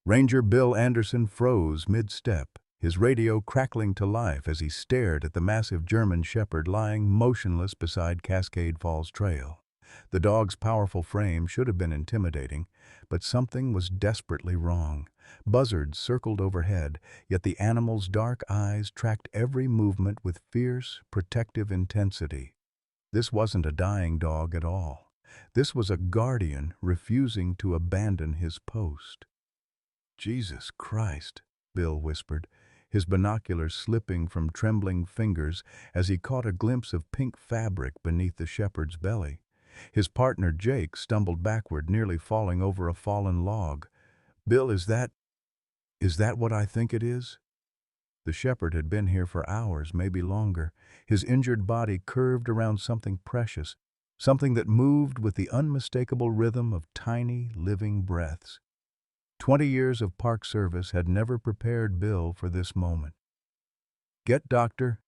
Ranger Bill Anderson froze mid-step, his radio crackling to life as he stared at the massive German Shepherd lying motionless beside Cascade Falls Trail. The dog's powerful frame should have been intimidating, but something was desperately wrong. Buzzards circled overhead, yet the animal's dark eyes tracked every movement with fierce, protective intensity. This wasn't a dying dog at all. This was a guardian refusing to abandon his post. "Jesus Christ," Bill whispered, his binoculars slipping from trembling fingers as he caught a glimpse of pink fabric beneath the shepherd's belly. His partner Jake stumbled backward, nearly falling over a fallen log. "Bill, is that what I think it is?" The shepherd had been here for hours, maybe longer, his injured body curved around something precious, something that moved with the unmistakable rhythm of tiny, living breaths. 20 years of park service had never prepared Bill for this moment. "Get Dr.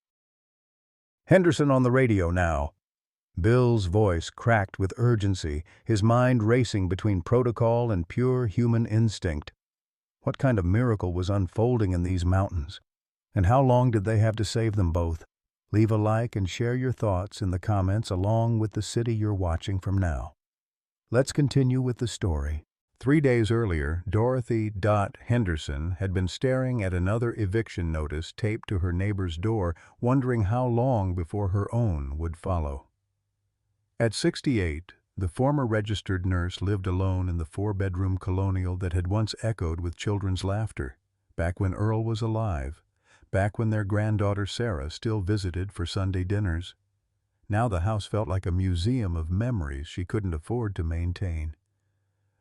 Henderson on the radio now." Bill's voice cracked with urgency, his mind racing between protocol and pure human instinct. What kind of miracle was unfolding in these mountains? And how long did they have to save them both? Leave a like and share your thoughts in the comments along with the city you're watching from now. Let's continue with the story. 3 days earlier, Dorothy Henderson had been staring at another eviction notice taped to her neighbor's door, wondering how long before her own would follow. At 68, the former registered nurse lived alone in the 4-bedroom colonial that had once echoed with children's laughter, back when Earl was alive, back when their granddaughter Sarah still visited for Sunday dinners. Now the house felt like a museum of memories she couldn't afford to maintain.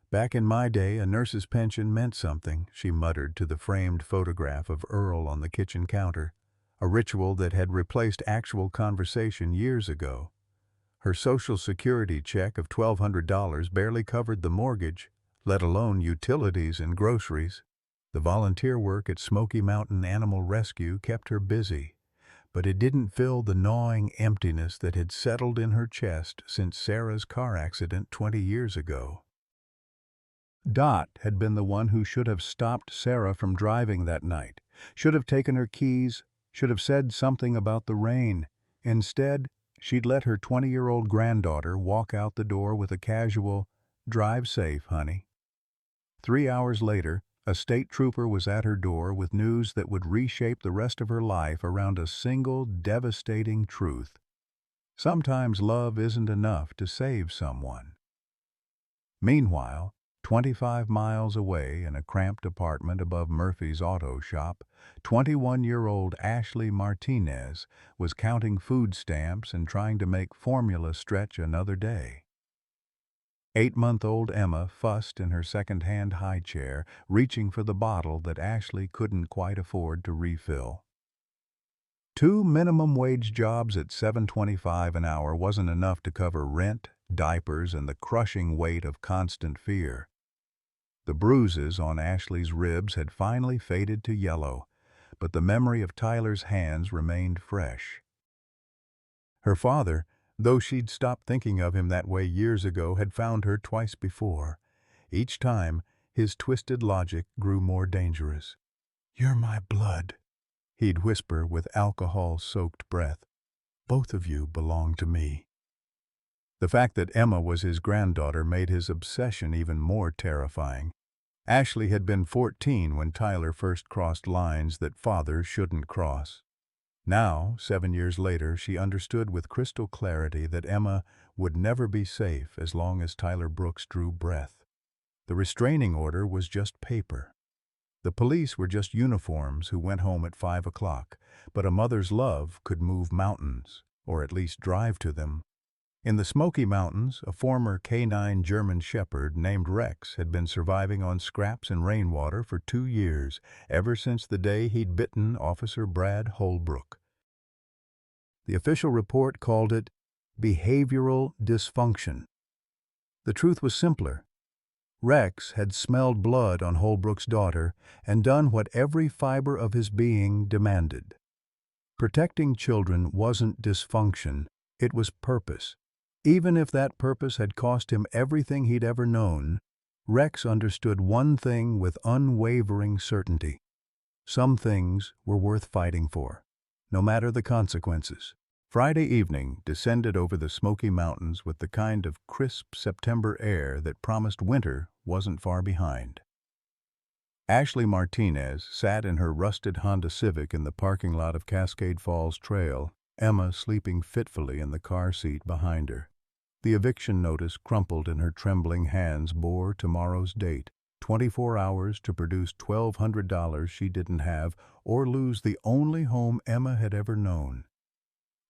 "Back in my day, a nurse's pension meant something," she muttered to the framed photograph of Earl on the kitchen counter, a ritual that had replaced actual conversation years ago. Her Social Security check of $1,200 barely covered the mortgage, let alone utilities and groceries. The volunteer work at Smoky Mountain Animal Rescue kept her busy, but it didn't fill the gnawing emptiness that had settled in her chest since Sarah's car accident 20 years ago. Dot had been the one who should have stopped Sarah from driving that night, should have taken her keys, should have said something about the rain. Instead, she'd let her 20-year-old granddaughter walk out the door with a casual, "Drive safe, honey." 3 hours later, a state trooper was at her door with news that would reshape the rest of her life around a single devastating truth. Sometimes love isn't enough to save someone. Meanwhile, 25 miles away in a cramped apartment above Murphy's auto shop, 21-year-old Ashley Martinez was counting food stamps and trying to make formula stretch another day. 8-month-old Emma fussed in her second-hand high chair, reaching for the bottle that Ashley couldn't quite afford to refill. 2 minimum-wage jobs at $7.25 an hour wasn't enough to cover rent, diapers, and the crushing weight of constant fear. The bruises on Ashley's ribs had finally faded to yellow, but the memory of Tyler's hands remained fresh. Her father, though she'd stopped thinking of him that way years ago, had found her twice before. Each time, his twisted logic grew more dangerous. "You're my blood," he'd whisper with alcohol-soaked breath. "Both of you belong to me." The fact that Emma was his granddaughter made his obsession even more terrifying. Ashley had been 14 when Tyler first crossed lines that fathers shouldn't cross. Now, 7 years later, she understood with crystal clarity that Emma would never be safe as long as Tyler Brooks drew breath. The restraining order was just paper. The police were just uniforms who went home at 5 o'clock, but a mother's love could move mountains, or at least drive to them. In the Smoky Mountains, a former canine German Shepherd named Rex had been surviving on scraps and rainwater for 2 years, ever since the day he'd bitten Officer Brad Holbrook. The official report called it behavioral dysfunction. The truth was simpler. Rex had smelled blood on Holbrook's daughter and done what every fiber of his being demanded. Protecting children wasn't dysfunction, it was purpose. Even if that purpose had cost him everything he'd ever known, Rex understood one thing with unwavering certainty. Some things were worth fighting for, no matter the consequences. Friday evening descended over the Smoky Mountains with the kind of crisp September air that promised winter wasn't far behind. Ashley Martinez sat in her rusted Honda Civic in the parking lot of Cascade Falls Trail, Emma sleeping fitfully in the car seat behind her. The eviction notice crumpled in her trembling hands bore tomorrow's date, 24 hours to produce $1,200 she didn't have or lose the only home Emma had ever known.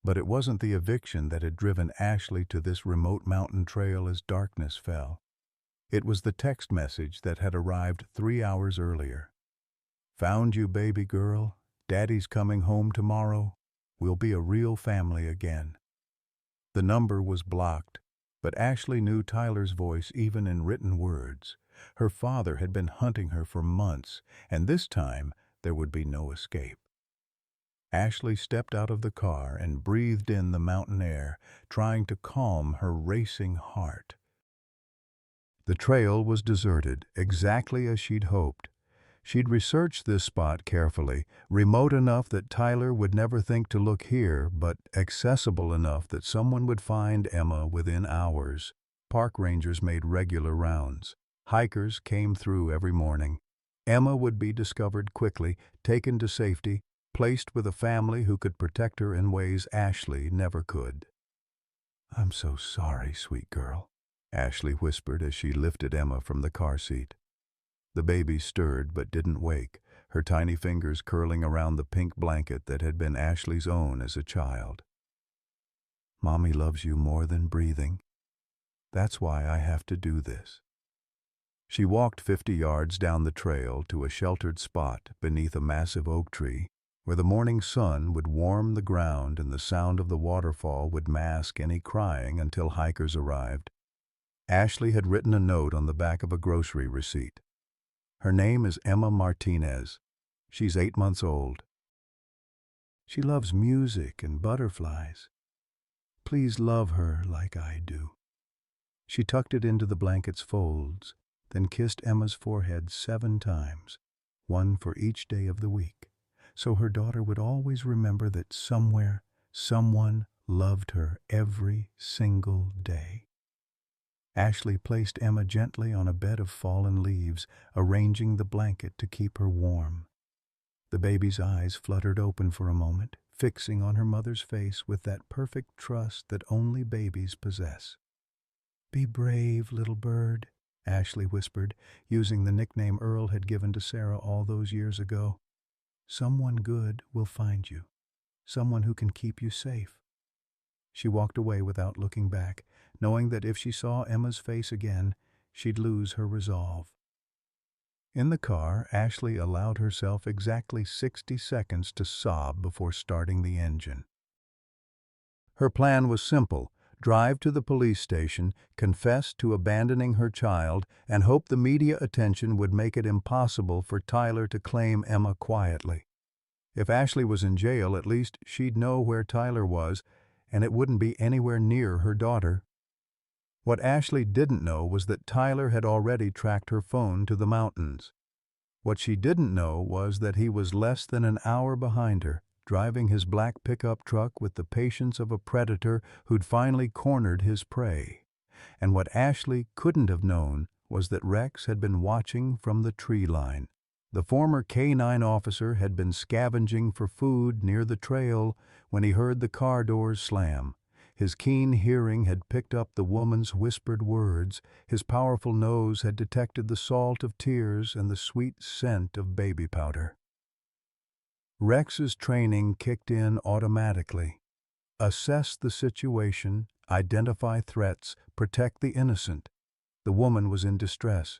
But it wasn't the eviction that had driven Ashley to this remote mountain trail as darkness fell. It was the text message that had arrived 3 hours earlier. "Found you, baby girl. Daddy's coming home tomorrow. We'll be a real family again." The number was blocked, but Ashley knew Tyler's voice even in written words. Her father had been hunting her for months, and this time there would be no escape. Ashley stepped out of the car and breathed in the mountain air, trying to calm her racing heart. The trail was deserted, exactly as she'd hoped. She'd researched this spot carefully, remote enough that Tyler would never think to look here, but accessible enough that someone would find Emma within hours. Park rangers made regular rounds. Hikers came through every morning. Emma would be discovered quickly, taken to safety, placed with a family who could protect her in ways Ashley never could. "I'm so sorry, sweet girl," Ashley whispered as she lifted Emma from the car seat. The baby stirred but didn't wake, her tiny fingers curling around the pink blanket that had been Ashley's own as a child. "Mommy loves you more than breathing. That's why I have to do this." She walked 50 yards down the trail to a sheltered spot beneath a massive oak tree, where the morning sun would warm the ground and the sound of the waterfall would mask any crying until hikers arrived. Ashley had written a note on the back of a grocery receipt. "Her name is Emma Martinez. She's 8 months old. She loves music and butterflies. Please love her like I do." She tucked it into the blanket's folds, then kissed Emma's forehead 7 times, one for each day of the week, so her daughter would always remember that somewhere, someone loved her every single day. Ashley placed Emma gently on a bed of fallen leaves, arranging the blanket to keep her warm. The baby's eyes fluttered open for a moment, fixing on her mother's face with that perfect trust that only babies possess. "Be brave, little bird," Ashley whispered, using the nickname Earl had given to Sarah all those years ago. "Someone good will find you, someone who can keep you safe." She walked away without looking back, knowing that if she saw Emma's face again, she'd lose her resolve. In the car, Ashley allowed herself exactly 60 seconds to sob before starting the engine. Her plan was simple: drive to the police station, confess to abandoning her child, and hope the media attention would make it impossible for Tyler to claim Emma quietly. If Ashley was in jail, at least she'd know where Tyler was, and it wouldn't be anywhere near her daughter. What Ashley didn't know was that Tyler had already tracked her phone to the mountains. What she didn't know was that he was less than an hour behind her, driving his black pickup truck with the patience of a predator who'd finally cornered his prey. And what Ashley couldn't have known was that Rex had been watching from the tree line. The former K-9 officer had been scavenging for food near the trail when he heard the car doors slam. His keen hearing had picked up the woman's whispered words. His powerful nose had detected the salt of tears and the sweet scent of baby powder. Rex's training kicked in automatically. Assess the situation, identify threats, protect the innocent. The woman was in distress.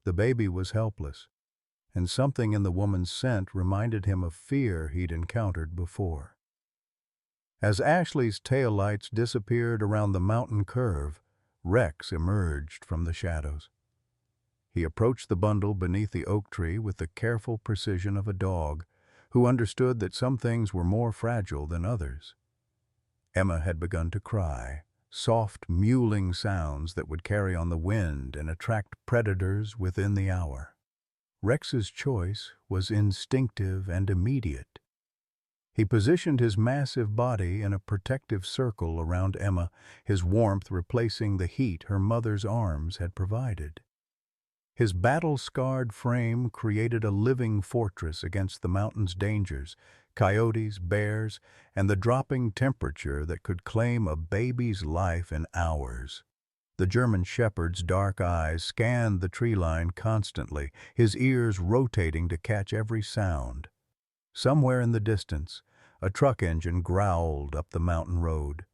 The baby was helpless, and something in the woman's scent reminded him of fear he'd encountered before. As Ashley's taillights disappeared around the mountain curve, Rex emerged from the shadows. He approached the bundle beneath the oak tree with the careful precision of a dog who understood that some things were more fragile than others. Emma had begun to cry, soft, mewling sounds that would carry on the wind and attract predators within the hour. Rex's choice was instinctive and immediate. He positioned his massive body in a protective circle around Emma, his warmth replacing the heat her mother's arms had provided. His battle-scarred frame created a living fortress against the mountain's dangers, coyotes, bears, and the dropping temperature that could claim a baby's life in hours. The German shepherd's dark eyes scanned the tree line constantly, his ears rotating to catch every sound. Somewhere in the distance, a truck engine growled up the mountain road.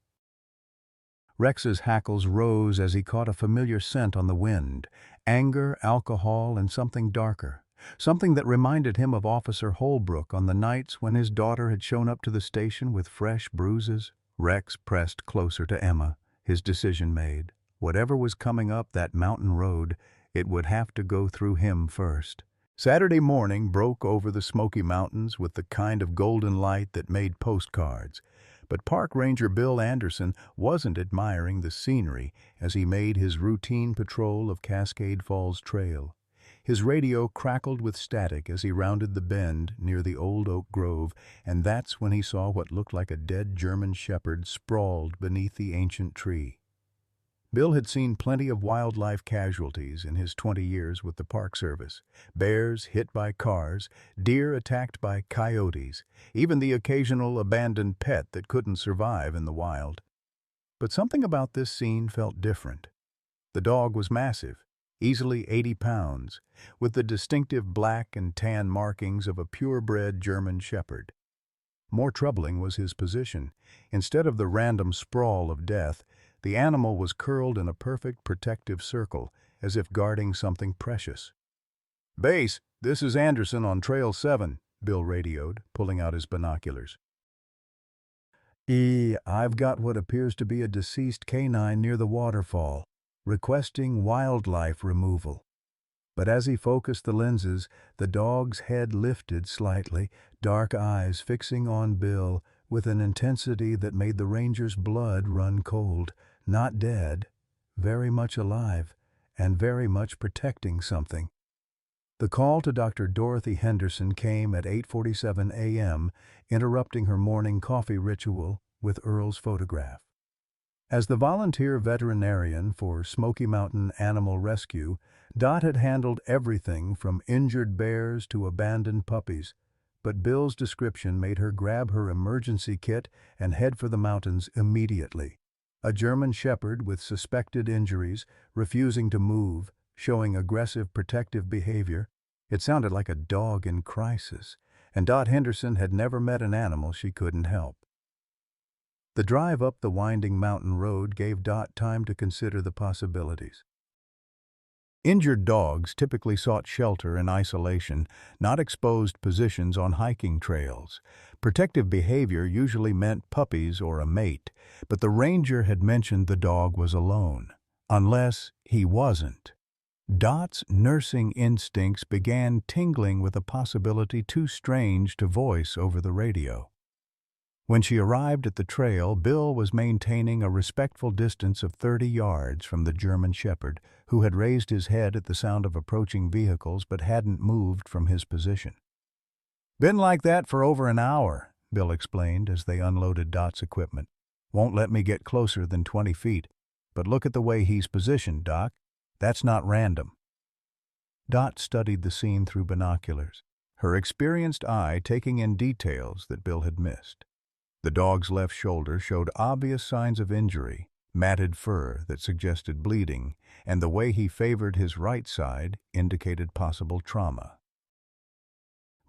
Rex's hackles rose as he caught a familiar scent on the wind: anger, alcohol, and something darker. Something that reminded him of Officer Holbrook on the nights when his daughter had shown up to the station with fresh bruises. Rex pressed closer to Emma, his decision made. Whatever was coming up that mountain road, it would have to go through him first. Saturday morning broke over the Smoky Mountains with the kind of golden light that made postcards. But Park Ranger Bill Anderson wasn't admiring the scenery as he made his routine patrol of Cascade Falls Trail. His radio crackled with static as he rounded the bend near the old oak grove, and that's when he saw what looked like a dead German shepherd sprawled beneath the ancient tree. Bill had seen plenty of wildlife casualties in his 20 years with the Park Service: bears hit by cars, deer attacked by coyotes, even the occasional abandoned pet that couldn't survive in the wild. But something about this scene felt different. The dog was massive, easily 80 pounds, with the distinctive black and tan markings of a purebred German shepherd. More troubling was his position. Instead of the random sprawl of death, the animal was curled in a perfect protective circle, as if guarding something precious. "Base, this is Anderson on Trail 7, Bill radioed, pulling out his binoculars. I've got what appears to be a deceased canine near the waterfall, requesting wildlife removal." But as he focused the lenses, the dog's head lifted slightly, dark eyes fixing on Bill with an intensity that made the ranger's blood run cold. Not dead, very much alive, and very much protecting something. The call to Dr. Dorothy Henderson came at 8:47 a.m., interrupting her morning coffee ritual with Earl's photograph. As the volunteer veterinarian for Smoky Mountain Animal Rescue, Dot had handled everything from injured bears to abandoned puppies, but Bill's description made her grab her emergency kit and head for the mountains immediately. A German shepherd with suspected injuries, refusing to move, showing aggressive protective behavior. It sounded like a dog in crisis, and Dot Henderson had never met an animal she couldn't help. The drive up the winding mountain road gave Dot time to consider the possibilities. Injured dogs typically sought shelter and isolation, not exposed positions on hiking trails. Protective behavior usually meant puppies or a mate, but the ranger had mentioned the dog was alone. Unless he wasn't. Dot's nursing instincts began tingling with a possibility too strange to voice over the radio. When she arrived at the trail, Bill was maintaining a respectful distance of 30 yards from the German shepherd, who had raised his head at the sound of approaching vehicles but hadn't moved from his position. "Been like that for over an hour," Bill explained as they unloaded Dot's equipment. "Won't let me get closer than 20 feet. But look at the way he's positioned, Doc. That's not random." Dot studied the scene through binoculars, her experienced eye taking in details that Bill had missed. The dog's left shoulder showed obvious signs of injury, matted fur that suggested bleeding, and the way he favored his right side indicated possible trauma.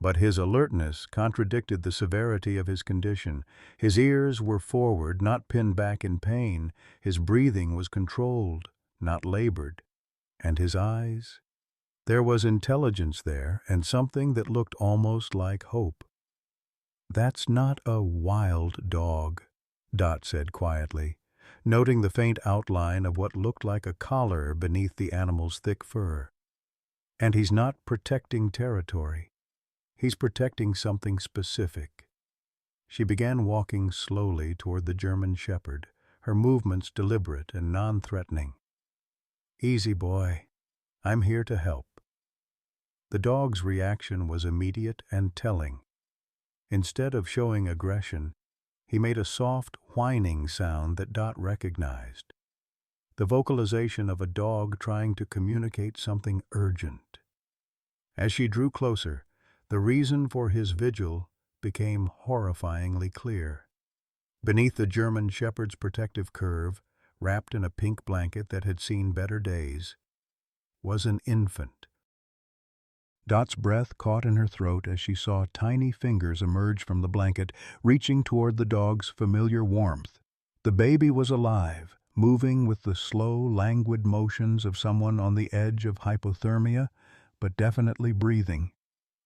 But his alertness contradicted the severity of his condition. His ears were forward, not pinned back in pain. His breathing was controlled, not labored. And his eyes? There was intelligence there, and something that looked almost like hope. "That's not a wild dog," Dot said quietly, noting the faint outline of what looked like a collar beneath the animal's thick fur. "And he's not protecting territory. He's protecting something specific." She began walking slowly toward the German shepherd, her movements deliberate and non-threatening. "Easy, boy. I'm here to help." The dog's reaction was immediate and telling. Instead of showing aggression, he made a soft, whining sound that Dot recognized. The vocalization of a dog trying to communicate something urgent. As she drew closer, the reason for his vigil became horrifyingly clear. Beneath the German Shepherd's protective curve, wrapped in a pink blanket that had seen better days, was an infant. Dot's breath caught in her throat as she saw tiny fingers emerge from the blanket, reaching toward the dog's familiar warmth. The baby was alive, moving with the slow, languid motions of someone on the edge of hypothermia, but definitely breathing.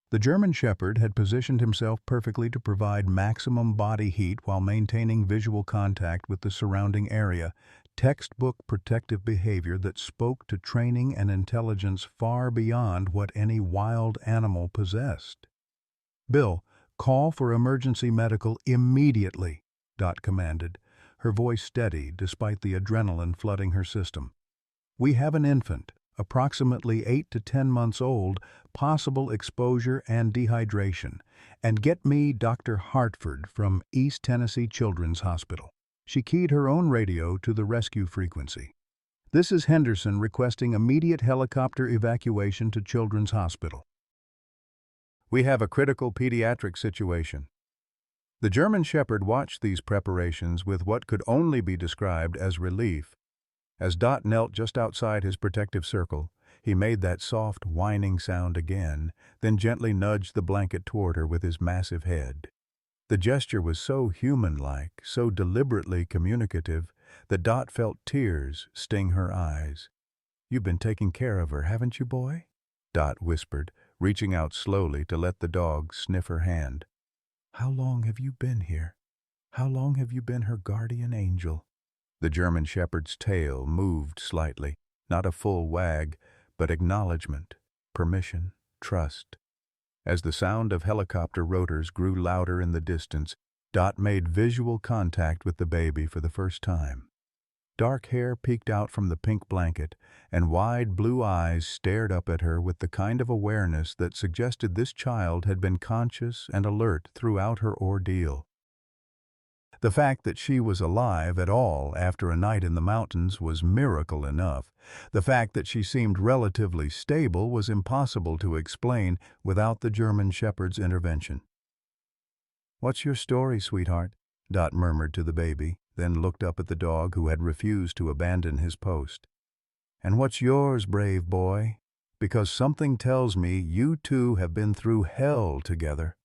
The German Shepherd had positioned himself perfectly to provide maximum body heat while maintaining visual contact with the surrounding area, textbook protective behavior that spoke to training and intelligence far beyond what any wild animal possessed. "Bill, call for emergency medical immediately," Dot commanded, her voice steady despite the adrenaline flooding her system. "We have an infant, approximately 8 to 10 months old, possible exposure and dehydration, and get me Dr. Hartford from East Tennessee Children's Hospital." She keyed her own radio to the rescue frequency. "This is Henderson requesting immediate helicopter evacuation to Children's Hospital. We have a critical pediatric situation." The German Shepherd watched these preparations with what could only be described as relief. As Dot knelt just outside his protective circle, he made that soft, whining sound again, then gently nudged the blanket toward her with his massive head. The gesture was so human-like, so deliberately communicative, that Dot felt tears sting her eyes. "You've been taking care of her, haven't you, boy?" Dot whispered, reaching out slowly to let the dog sniff her hand. "How long have you been here? How long have you been her guardian angel?" The German Shepherd's tail moved slightly, not a full wag, but acknowledgement, permission, trust. As the sound of helicopter rotors grew louder in the distance, Dot made visual contact with the baby for the first time. Dark hair peeked out from the pink blanket, and wide blue eyes stared up at her with the kind of awareness that suggested this child had been conscious and alert throughout her ordeal. The fact that she was alive at all after a night in the mountains was miracle enough. The fact that she seemed relatively stable was impossible to explain without the German Shepherd's intervention. "What's your story, sweetheart?" Dot murmured to the baby, then looked up at the dog who had refused to abandon his post. "And what's yours, brave boy? Because something tells me you two have been through hell together."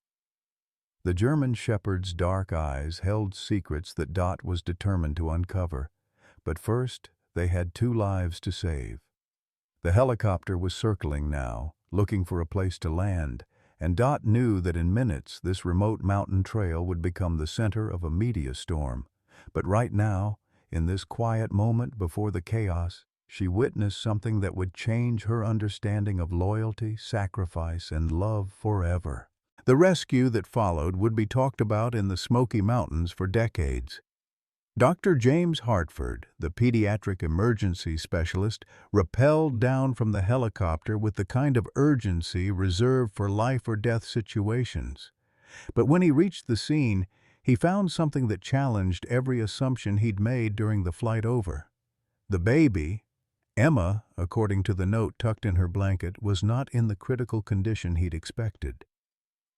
The German Shepherd's dark eyes held secrets that Dot was determined to uncover, but first they had 2 lives to save. The helicopter was circling now, looking for a place to land, and Dot knew that in minutes this remote mountain trail would become the center of a media storm. But right now, in this quiet moment before the chaos, she witnessed something that would change her understanding of loyalty, sacrifice, and love forever. The rescue that followed would be talked about in the Smoky Mountains for decades. Dr. James Hartford, the pediatric emergency specialist, rappelled down from the helicopter with the kind of urgency reserved for life-or-death situations. But when he reached the scene, he found something that challenged every assumption he'd made during the flight over. The baby, Emma, according to the note tucked in her blanket, was not in the critical condition he'd expected.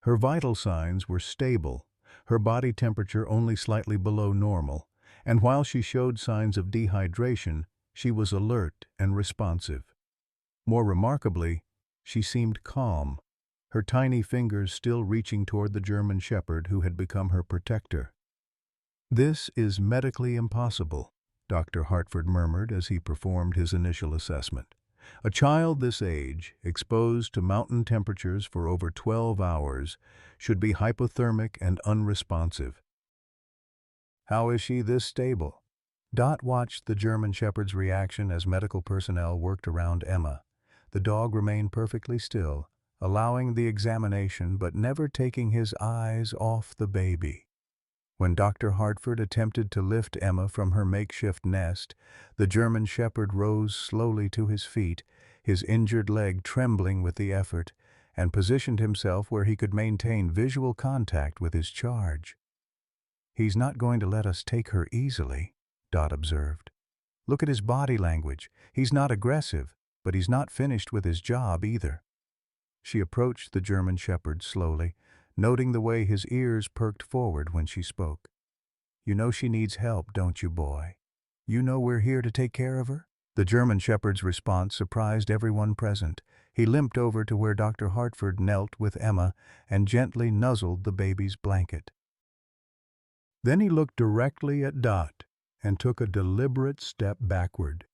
Her vital signs were stable, her body temperature only slightly below normal, and while she showed signs of dehydration, she was alert and responsive. More remarkably, she seemed calm, her tiny fingers still reaching toward the German Shepherd who had become her protector. "This is medically impossible," Dr. Hartford murmured as he performed his initial assessment. "A child this age, exposed to mountain temperatures for over 12 hours, should be hypothermic and unresponsive." "How is she this stable?" Dot watched the German Shepherd's reaction as medical personnel worked around Emma. The dog remained perfectly still, allowing the examination but never taking his eyes off the baby. When Dr. Hartford attempted to lift Emma from her makeshift nest, the German Shepherd rose slowly to his feet, his injured leg trembling with the effort, and positioned himself where he could maintain visual contact with his charge. "He's not going to let us take her easily," Dot observed. "Look at his body language. He's not aggressive, but he's not finished with his job either." She approached the German Shepherd slowly, noting the way his ears perked forward when she spoke. "You know she needs help, don't you, boy? You know we're here to take care of her?" The German Shepherd's response surprised everyone present. He limped over to where Dr. Hartford knelt with Emma and gently nuzzled the baby's blanket. Then he looked directly at Dot and took a deliberate step backward,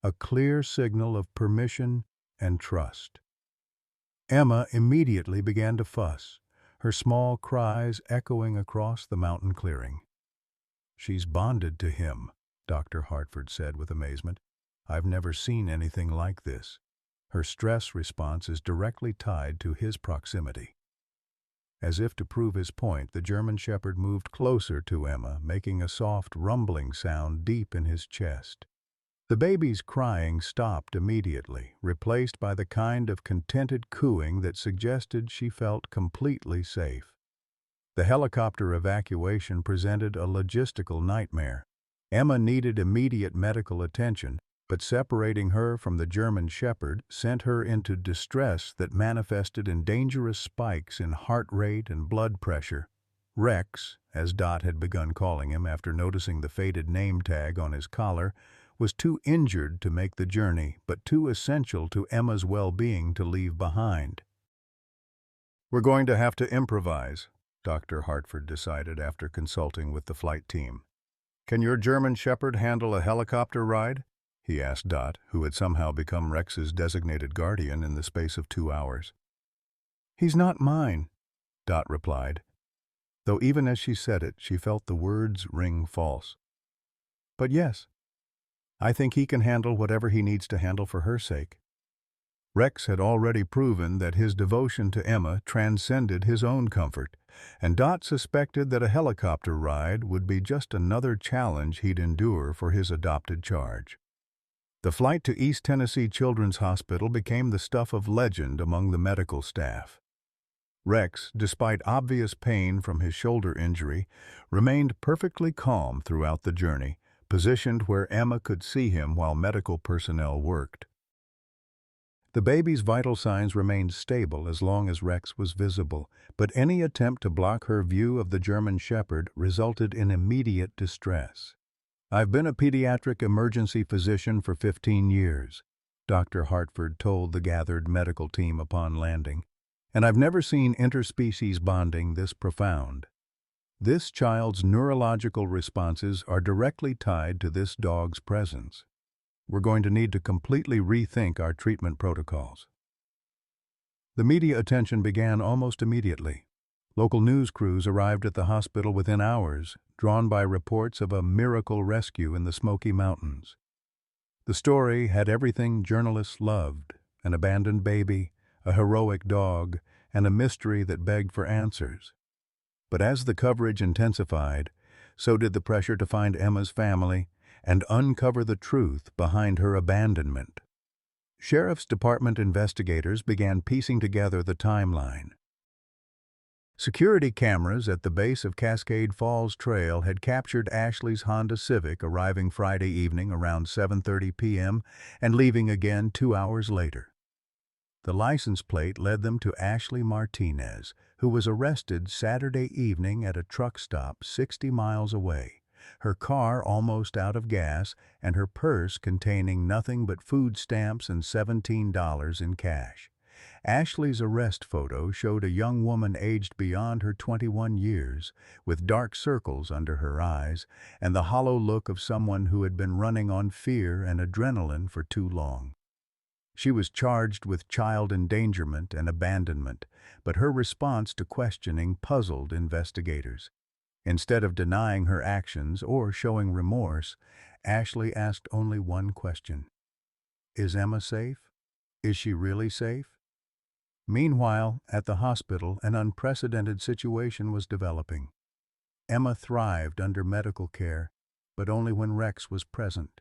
a clear signal of permission and trust. Emma immediately began to fuss, her small cries echoing across the mountain clearing. "She's bonded to him," Dr. Hartford said with amazement. "I've never seen anything like this. Her stress response is directly tied to his proximity." As if to prove his point, the German Shepherd moved closer to Emma, making a soft rumbling sound deep in his chest. The baby's crying stopped immediately, replaced by the kind of contented cooing that suggested she felt completely safe. The helicopter evacuation presented a logistical nightmare. Emma needed immediate medical attention, but separating her from the German Shepherd sent her into distress that manifested in dangerous spikes in heart rate and blood pressure. Rex, as Dot had begun calling him after noticing the faded name tag on his collar, was too injured to make the journey, but too essential to Emma's well-being to leave behind. "We're going to have to improvise," Dr. Hartford decided after consulting with the flight team. "Can your German Shepherd handle a helicopter ride?" he asked Dot, who had somehow become Rex's designated guardian in the space of 2 hours. "He's not mine," Dot replied, though even as she said it, she felt the words ring false. "But yes, I think he can handle whatever he needs to handle for her sake." Rex had already proven that his devotion to Emma transcended his own comfort, and Dot suspected that a helicopter ride would be just another challenge he'd endure for his adopted charge. The flight to East Tennessee Children's Hospital became the stuff of legend among the medical staff. Rex, despite obvious pain from his shoulder injury, remained perfectly calm throughout the journey, positioned where Emma could see him while medical personnel worked. The baby's vital signs remained stable as long as Rex was visible, but any attempt to block her view of the German Shepherd resulted in immediate distress. "I've been a pediatric emergency physician for 15 years, Dr. Hartford told the gathered medical team upon landing, "and I've never seen interspecies bonding this profound. This child's neurological responses are directly tied to this dog's presence. We're going to need to completely rethink our treatment protocols." The media attention began almost immediately. Local news crews arrived at the hospital within hours, drawn by reports of a miracle rescue in the Smoky Mountains. The story had everything journalists loved: an abandoned baby, a heroic dog, and a mystery that begged for answers. But as the coverage intensified, so did the pressure to find Emma's family and uncover the truth behind her abandonment. Sheriff's Department investigators began piecing together the timeline. Security cameras at the base of Cascade Falls Trail had captured Ashley's Honda Civic arriving Friday evening around 7:30 p.m. and leaving again 2 hours later. The license plate led them to Ashley Martinez, who was arrested Saturday evening at a truck stop 60 miles away, her car almost out of gas and her purse containing nothing but food stamps and $17 in cash. Ashley's arrest photo showed a young woman aged beyond her 21 years, with dark circles under her eyes and the hollow look of someone who had been running on fear and adrenaline for too long. She was charged with child endangerment and abandonment, but her response to questioning puzzled investigators. Instead of denying her actions or showing remorse, Ashley asked only one question: "Is Emma safe? Is she really safe?" Meanwhile, at the hospital, an unprecedented situation was developing. Emma thrived under medical care, but only when Rex was present.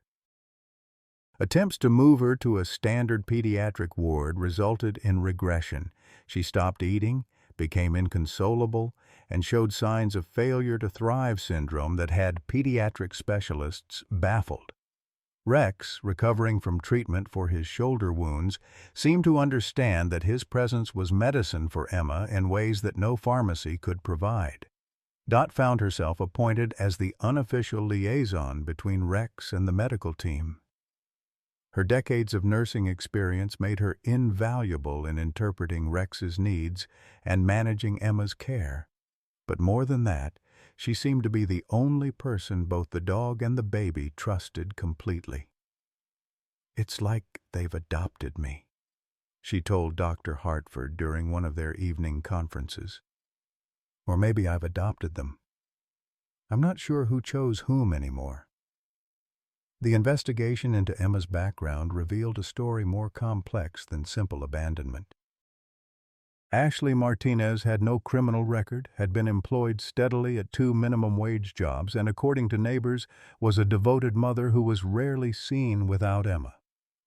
Attempts to move her to a standard pediatric ward resulted in regression. She stopped eating, became inconsolable, and showed signs of failure to thrive syndrome that had pediatric specialists baffled. Rex, recovering from treatment for his shoulder wounds, seemed to understand that his presence was medicine for Emma in ways that no pharmacy could provide. Dot found herself appointed as the unofficial liaison between Rex and the medical team. Her decades of nursing experience made her invaluable in interpreting Rex's needs and managing Emma's care. But more than that, she seemed to be the only person both the dog and the baby trusted completely. "It's like they've adopted me," she told Dr. Hartford during one of their evening conferences. "Or maybe I've adopted them. I'm not sure who chose whom anymore." The investigation into Emma's background revealed a story more complex than simple abandonment. Ashley Martinez had no criminal record, had been employed steadily at 2 minimum-wage jobs, and according to neighbors, was a devoted mother who was rarely seen without Emma.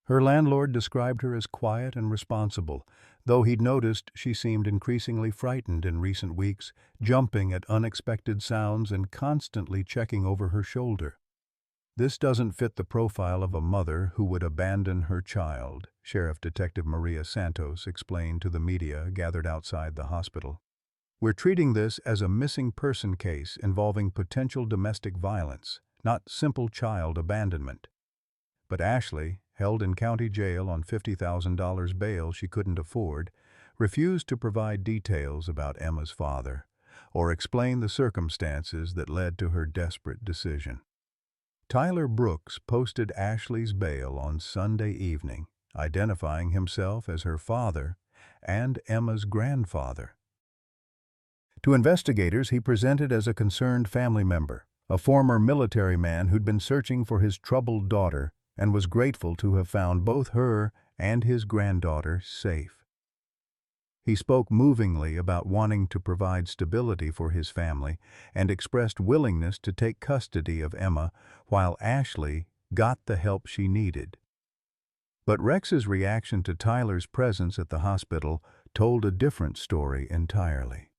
Her landlord described her as quiet and responsible, though he'd noticed she seemed increasingly frightened in recent weeks, jumping at unexpected sounds and constantly checking over her shoulder. "This doesn't fit the profile of a mother who would abandon her child," Sheriff Detective Maria Santos explained to the media gathered outside the hospital. "We're treating this as a missing person case involving potential domestic violence, not simple child abandonment." But Ashley, held in county jail on $50,000 bail she couldn't afford, refused to provide details about Emma's father or explain the circumstances that led to her desperate decision. Tyler Brooks posted Ashley's bail on Sunday evening, identifying himself as her father and Emma's grandfather. To investigators, he presented as a concerned family member, a former military man who'd been searching for his troubled daughter and was grateful to have found both her and his granddaughter safe. He spoke movingly about wanting to provide stability for his family and expressed willingness to take custody of Emma while Ashley got the help she needed. But Rex's reaction to Tyler's presence at the hospital told a different story entirely.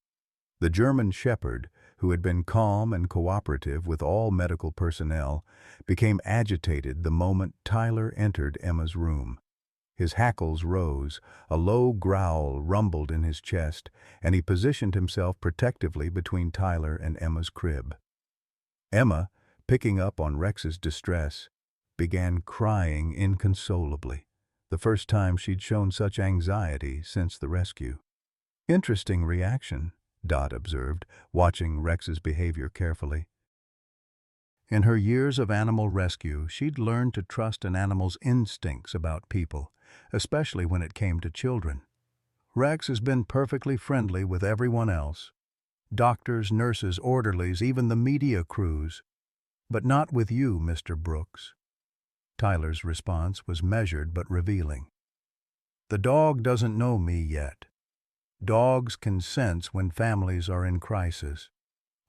The German Shepherd, who had been calm and cooperative with all medical personnel, became agitated the moment Tyler entered Emma's room. His hackles rose, a low growl rumbled in his chest, and he positioned himself protectively between Tyler and Emma's crib. Emma, picking up on Rex's distress, began crying inconsolably, the first time she'd shown such anxiety since the rescue. "Interesting reaction," Dot observed, watching Rex's behavior carefully. In her years of animal rescue, she'd learned to trust an animal's instincts about people, especially when it came to children. "Rex has been perfectly friendly with everyone else. Doctors, nurses, orderlies, even the media crews. But not with you, Mr. Brooks." Tyler's response was measured but revealing. "The dog doesn't know me yet. Dogs can sense when families are in crisis.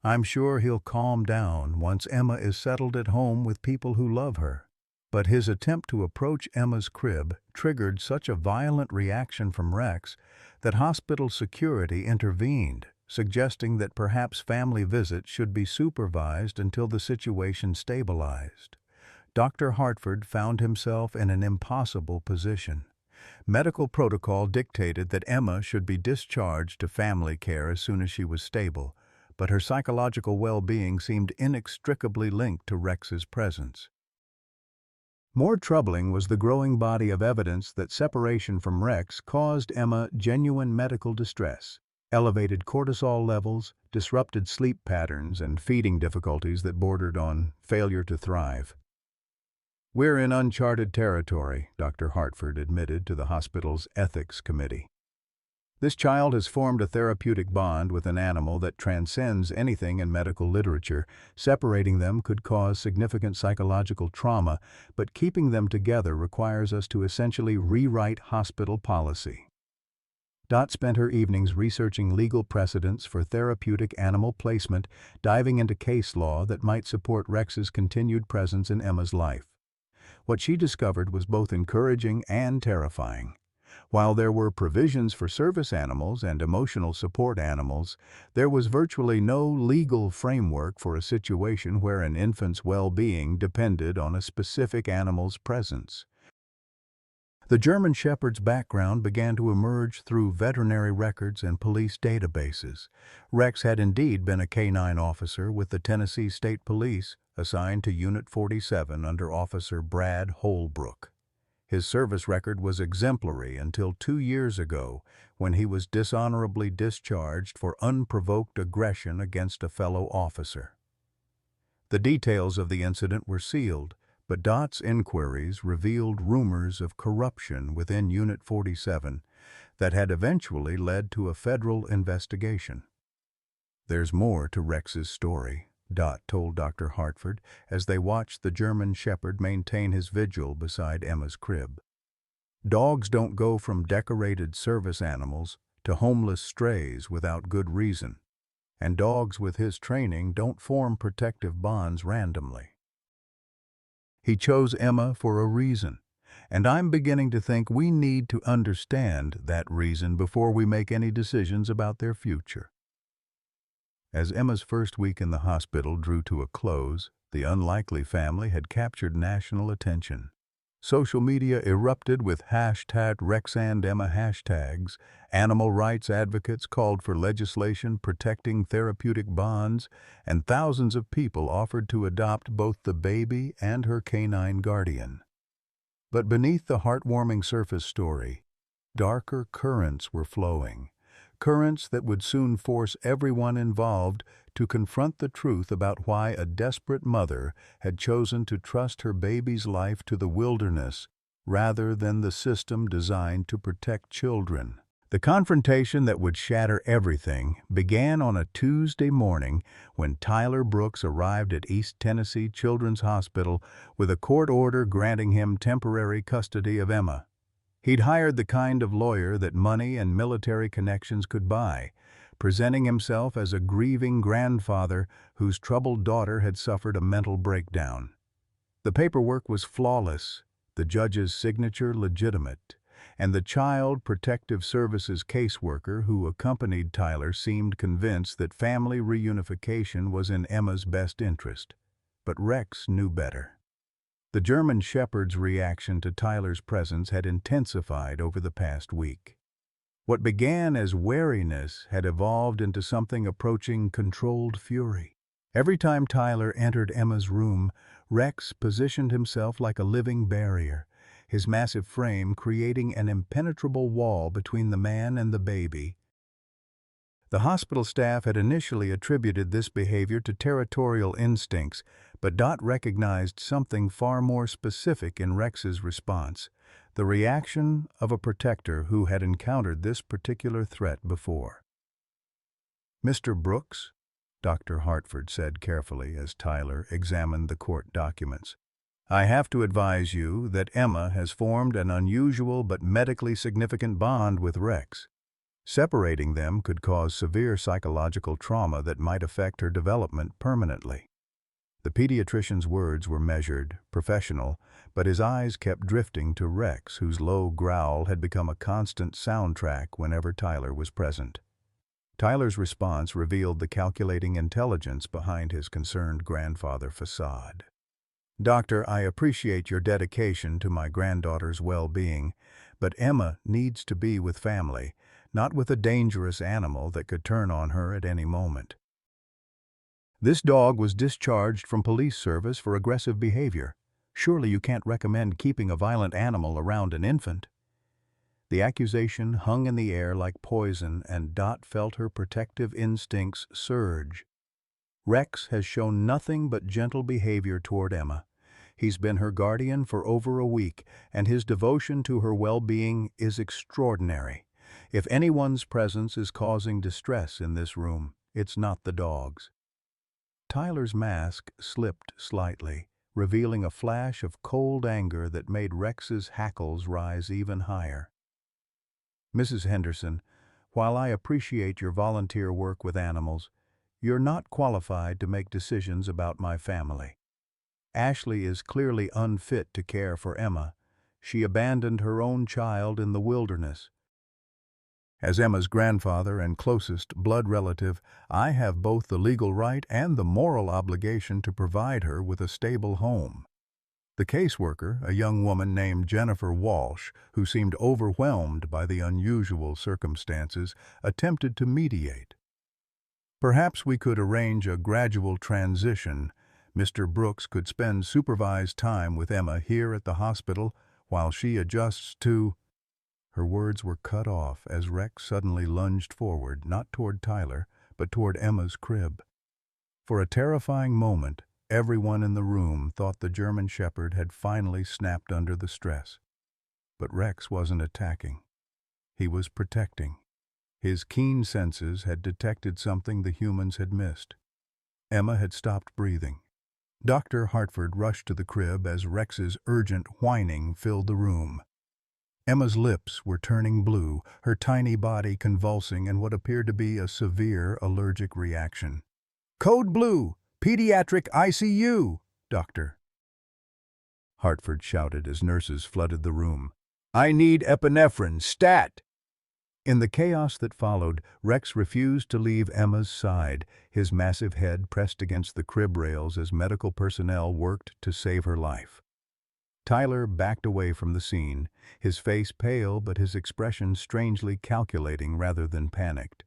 I'm sure he'll calm down once Emma is settled at home with people who love her." But his attempt to approach Emma's crib triggered such a violent reaction from Rex that hospital security intervened, suggesting that perhaps family visits should be supervised until the situation stabilized. Dr. Hartford found himself in an impossible position. Medical protocol dictated that Emma should be discharged to family care as soon as she was stable, but her psychological well-being seemed inextricably linked to Rex's presence. More troubling was the growing body of evidence that separation from Rex caused Emma genuine medical distress, elevated cortisol levels, disrupted sleep patterns, and feeding difficulties that bordered on failure to thrive. "We're in uncharted territory," Dr. Hartford admitted to the hospital's ethics committee. "This child has formed a therapeutic bond with an animal that transcends anything in medical literature. Separating them could cause significant psychological trauma, but keeping them together requires us to essentially rewrite hospital policy." Dot spent her evenings researching legal precedents for therapeutic animal placement, diving into case law that might support Rex's continued presence in Emma's life. What she discovered was both encouraging and terrifying. While there were provisions for service animals and emotional support animals, there was virtually no legal framework for a situation where an infant's well-being depended on a specific animal's presence. The German Shepherd's background began to emerge through veterinary records and police databases. Rex had indeed been a canine officer with the Tennessee State Police, assigned to Unit 47 under Officer Brad Holbrook. His service record was exemplary until 2 years ago, when he was dishonorably discharged for unprovoked aggression against a fellow officer. The details of the incident were sealed, but Dot's inquiries revealed rumors of corruption within Unit 47 that had eventually led to a federal investigation. "There's more to Rex's story," Dot told Dr. Hartford as they watched the German Shepherd maintain his vigil beside Emma's crib. "Dogs don't go from decorated service animals to homeless strays without good reason, and dogs with his training don't form protective bonds randomly. He chose Emma for a reason, and I'm beginning to think we need to understand that reason before we make any decisions about their future." As Emma's first week in the hospital drew to a close, the unlikely family had captured national attention. Social media erupted with #RexandEmma hashtags. Animal rights advocates called for legislation protecting therapeutic bonds, and thousands of people offered to adopt both the baby and her canine guardian. But beneath the heartwarming surface story, darker currents were flowing. Currents that would soon force everyone involved to confront the truth about why a desperate mother had chosen to trust her baby's life to the wilderness rather than the system designed to protect children. The confrontation that would shatter everything began on a Tuesday morning when Tyler Brooks arrived at East Tennessee Children's Hospital with a court order granting him temporary custody of Emma. He'd hired the kind of lawyer that money and military connections could buy, presenting himself as a grieving grandfather whose troubled daughter had suffered a mental breakdown. The paperwork was flawless, the judge's signature legitimate, and the Child Protective Services caseworker who accompanied Tyler seemed convinced that family reunification was in Emma's best interest. But Rex knew better. The German Shepherd's reaction to Tyler's presence had intensified over the past week. What began as wariness had evolved into something approaching controlled fury. Every time Tyler entered Emma's room, Rex positioned himself like a living barrier, his massive frame creating an impenetrable wall between the man and the baby. The hospital staff had initially attributed this behavior to territorial instincts, but Dot recognized something far more specific in Rex's response, the reaction of a protector who had encountered this particular threat before. "Mr. Brooks," Dr. Hartford said carefully as Tyler examined the court documents, "I have to advise you that Emma has formed an unusual but medically significant bond with Rex. Separating them could cause severe psychological trauma that might affect her development permanently." The pediatrician's words were measured, professional, but his eyes kept drifting to Rex, whose low growl had become a constant soundtrack whenever Tyler was present. Tyler's response revealed the calculating intelligence behind his concerned grandfather facade. "Doctor, I appreciate your dedication to my granddaughter's well-being, but Emma needs to be with family, not with a dangerous animal that could turn on her at any moment. This dog was discharged from police service for aggressive behavior. Surely you can't recommend keeping a violent animal around an infant." The accusation hung in the air like poison, and Dot felt her protective instincts surge. Rex has shown nothing but gentle behavior toward Emma. He's been her guardian for over a week, and his devotion to her well-being is extraordinary. If anyone's presence is causing distress in this room, it's not the dog's. Tyler's mask slipped slightly, revealing a flash of cold anger that made Rex's hackles rise even higher. "Mrs. Henderson, While I appreciate your volunteer work with animals, you're not qualified to make decisions about my family. Ashley is clearly unfit to care for Emma. She abandoned her own child in the wilderness. As Emma's grandfather and closest blood relative, I have both the legal right and the moral obligation to provide her with a stable home. The caseworker, a young woman named Jennifer Walsh, who seemed overwhelmed by the unusual circumstances, attempted to mediate. Perhaps we could arrange a gradual transition. Mr. Brooks could spend supervised time with Emma here at the hospital while she adjusts to... Her words were cut off as Rex suddenly lunged forward, not toward Tyler, but toward Emma's crib. For a terrifying moment, everyone in the room thought the German Shepherd had finally snapped under the stress. But Rex wasn't attacking. He was protecting. His keen senses had detected something the humans had missed. Emma had stopped breathing. Dr. Hartford rushed to the crib as Rex's urgent whining filled the room. Emma's lips were turning blue, her tiny body convulsing in what appeared to be a severe allergic reaction. "Code Blue! Pediatric ICU, Doctor!" Hartford shouted as nurses flooded the room. "I need epinephrine, stat!" In the chaos that followed, Rex refused to leave Emma's side, his massive head pressed against the crib rails as medical personnel worked to save her life. Tyler backed away from the scene, his face pale but his expression strangely calculating rather than panicked.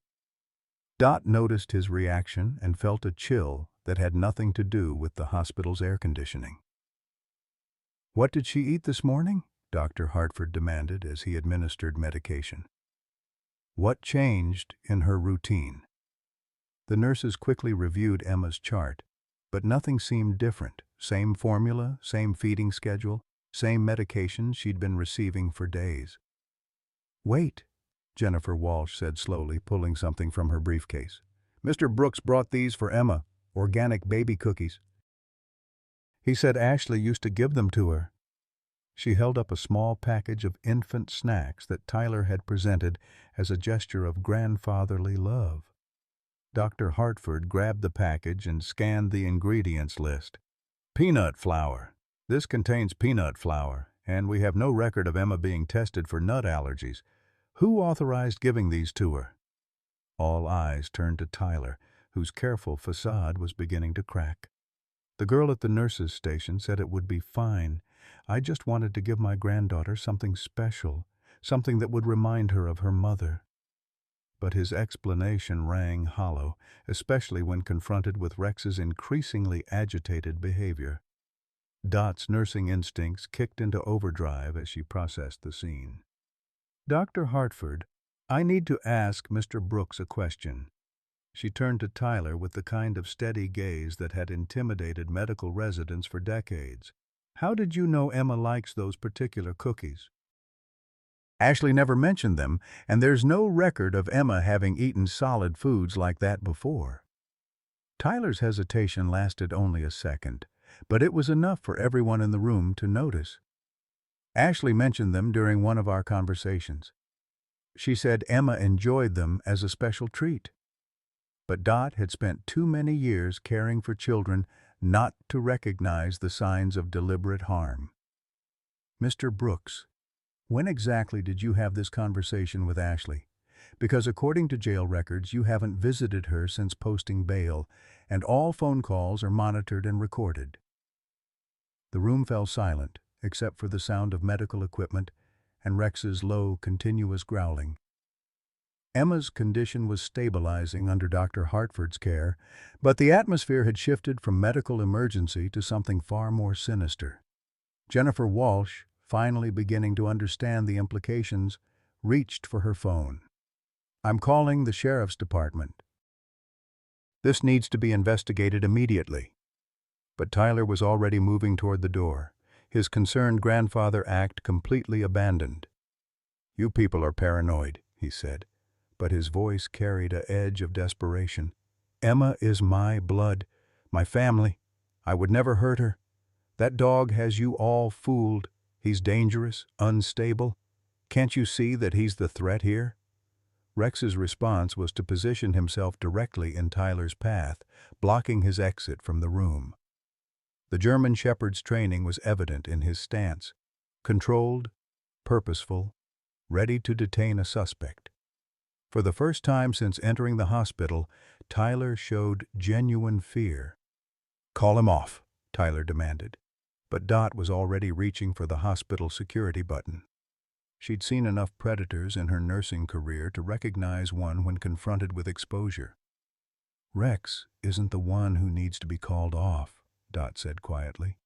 Dot noticed his reaction and felt a chill that had nothing to do with the hospital's air conditioning. "What did she eat this morning?" Dr. Hartford demanded as he administered medication. What changed in her routine? The nurses quickly reviewed Emma's chart, but nothing seemed different. Same formula, same feeding schedule, same medication she'd been receiving for days. "Wait," Jennifer Walsh said slowly, pulling something from her briefcase. "Mr. Brooks brought these for Emma, organic baby cookies. He said Ashley used to give them to her." She held up a small package of infant snacks that Tyler had presented as a gesture of grandfatherly love. Dr. Hartford grabbed the package and scanned the ingredients list. "Peanut flour. This contains peanut flour, and we have no record of Emma being tested for nut allergies. Who authorized giving these to her?" All eyes turned to Tyler, whose careful facade was beginning to crack. "The girl at the nurse's station said it would be fine. I just wanted to give my granddaughter something special, something that would remind her of her mother." But his explanation rang hollow, especially when confronted with Rex's increasingly agitated behavior. Dot's nursing instincts kicked into overdrive as she processed the scene. "Dr. Hartford, I need to ask Mr. Brooks a question." She turned to Tyler with the kind of steady gaze that had intimidated medical residents for decades. "How did you know Emma likes those particular cookies?" "Ashley never mentioned them, and there's no record of Emma having eaten solid foods like that before." Tyler's hesitation lasted only a second, but it was enough for everyone in the room to notice. "Ashley mentioned them during one of our conversations. She said Emma enjoyed them as a special treat." But Dot had spent too many years caring for children not to recognize the signs of deliberate harm. "Mr. Brooks, when exactly did you have this conversation with Ashley? Because according to jail records, you haven't visited her since posting bail, and all phone calls are monitored and recorded." The room fell silent, except for the sound of medical equipment and Rex's low, continuous growling. Emma's condition was stabilizing under Dr. Hartford's care, but the atmosphere had shifted from medical emergency to something far more sinister. Jennifer Walsh, finally beginning to understand the implications, reached for her phone. "I'm calling the sheriff's department. This needs to be investigated immediately." But Tyler was already moving toward the door, his concerned grandfather act completely abandoned. "You people are paranoid," he said, but his voice carried an edge of desperation. "Emma is my blood, my family. I would never hurt her. That dog has you all fooled. He's dangerous, unstable. Can't you see that he's the threat here? Rex's response was to position himself directly in Tyler's path, blocking his exit from the room. The German Shepherd's training was evident in his stance, controlled, purposeful, ready to detain a suspect. For the first time since entering the hospital, Tyler showed genuine fear. "Call him off," Tyler demanded. But Dot was already reaching for the hospital security button. She'd seen enough predators in her nursing career to recognize one when confronted with exposure. "Rex isn't the one who needs to be called off," Dot said quietly.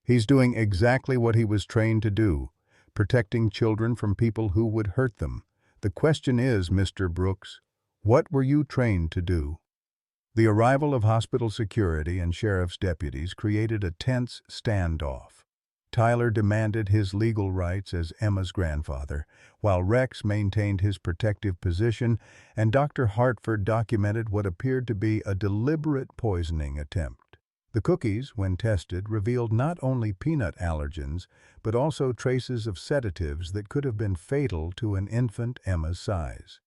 "He's doing exactly what he was trained to do, protecting children from people who would hurt them. The question is, Mr. Brooks, what were you trained to do?" The arrival of hospital security and sheriff's deputies created a tense standoff. Tyler demanded his legal rights as Emma's grandfather, while Rex maintained his protective position, and Dr. Hartford documented what appeared to be a deliberate poisoning attempt. The cookies, when tested, revealed not only peanut allergens, but also traces of sedatives that could have been fatal to an infant Emma's size.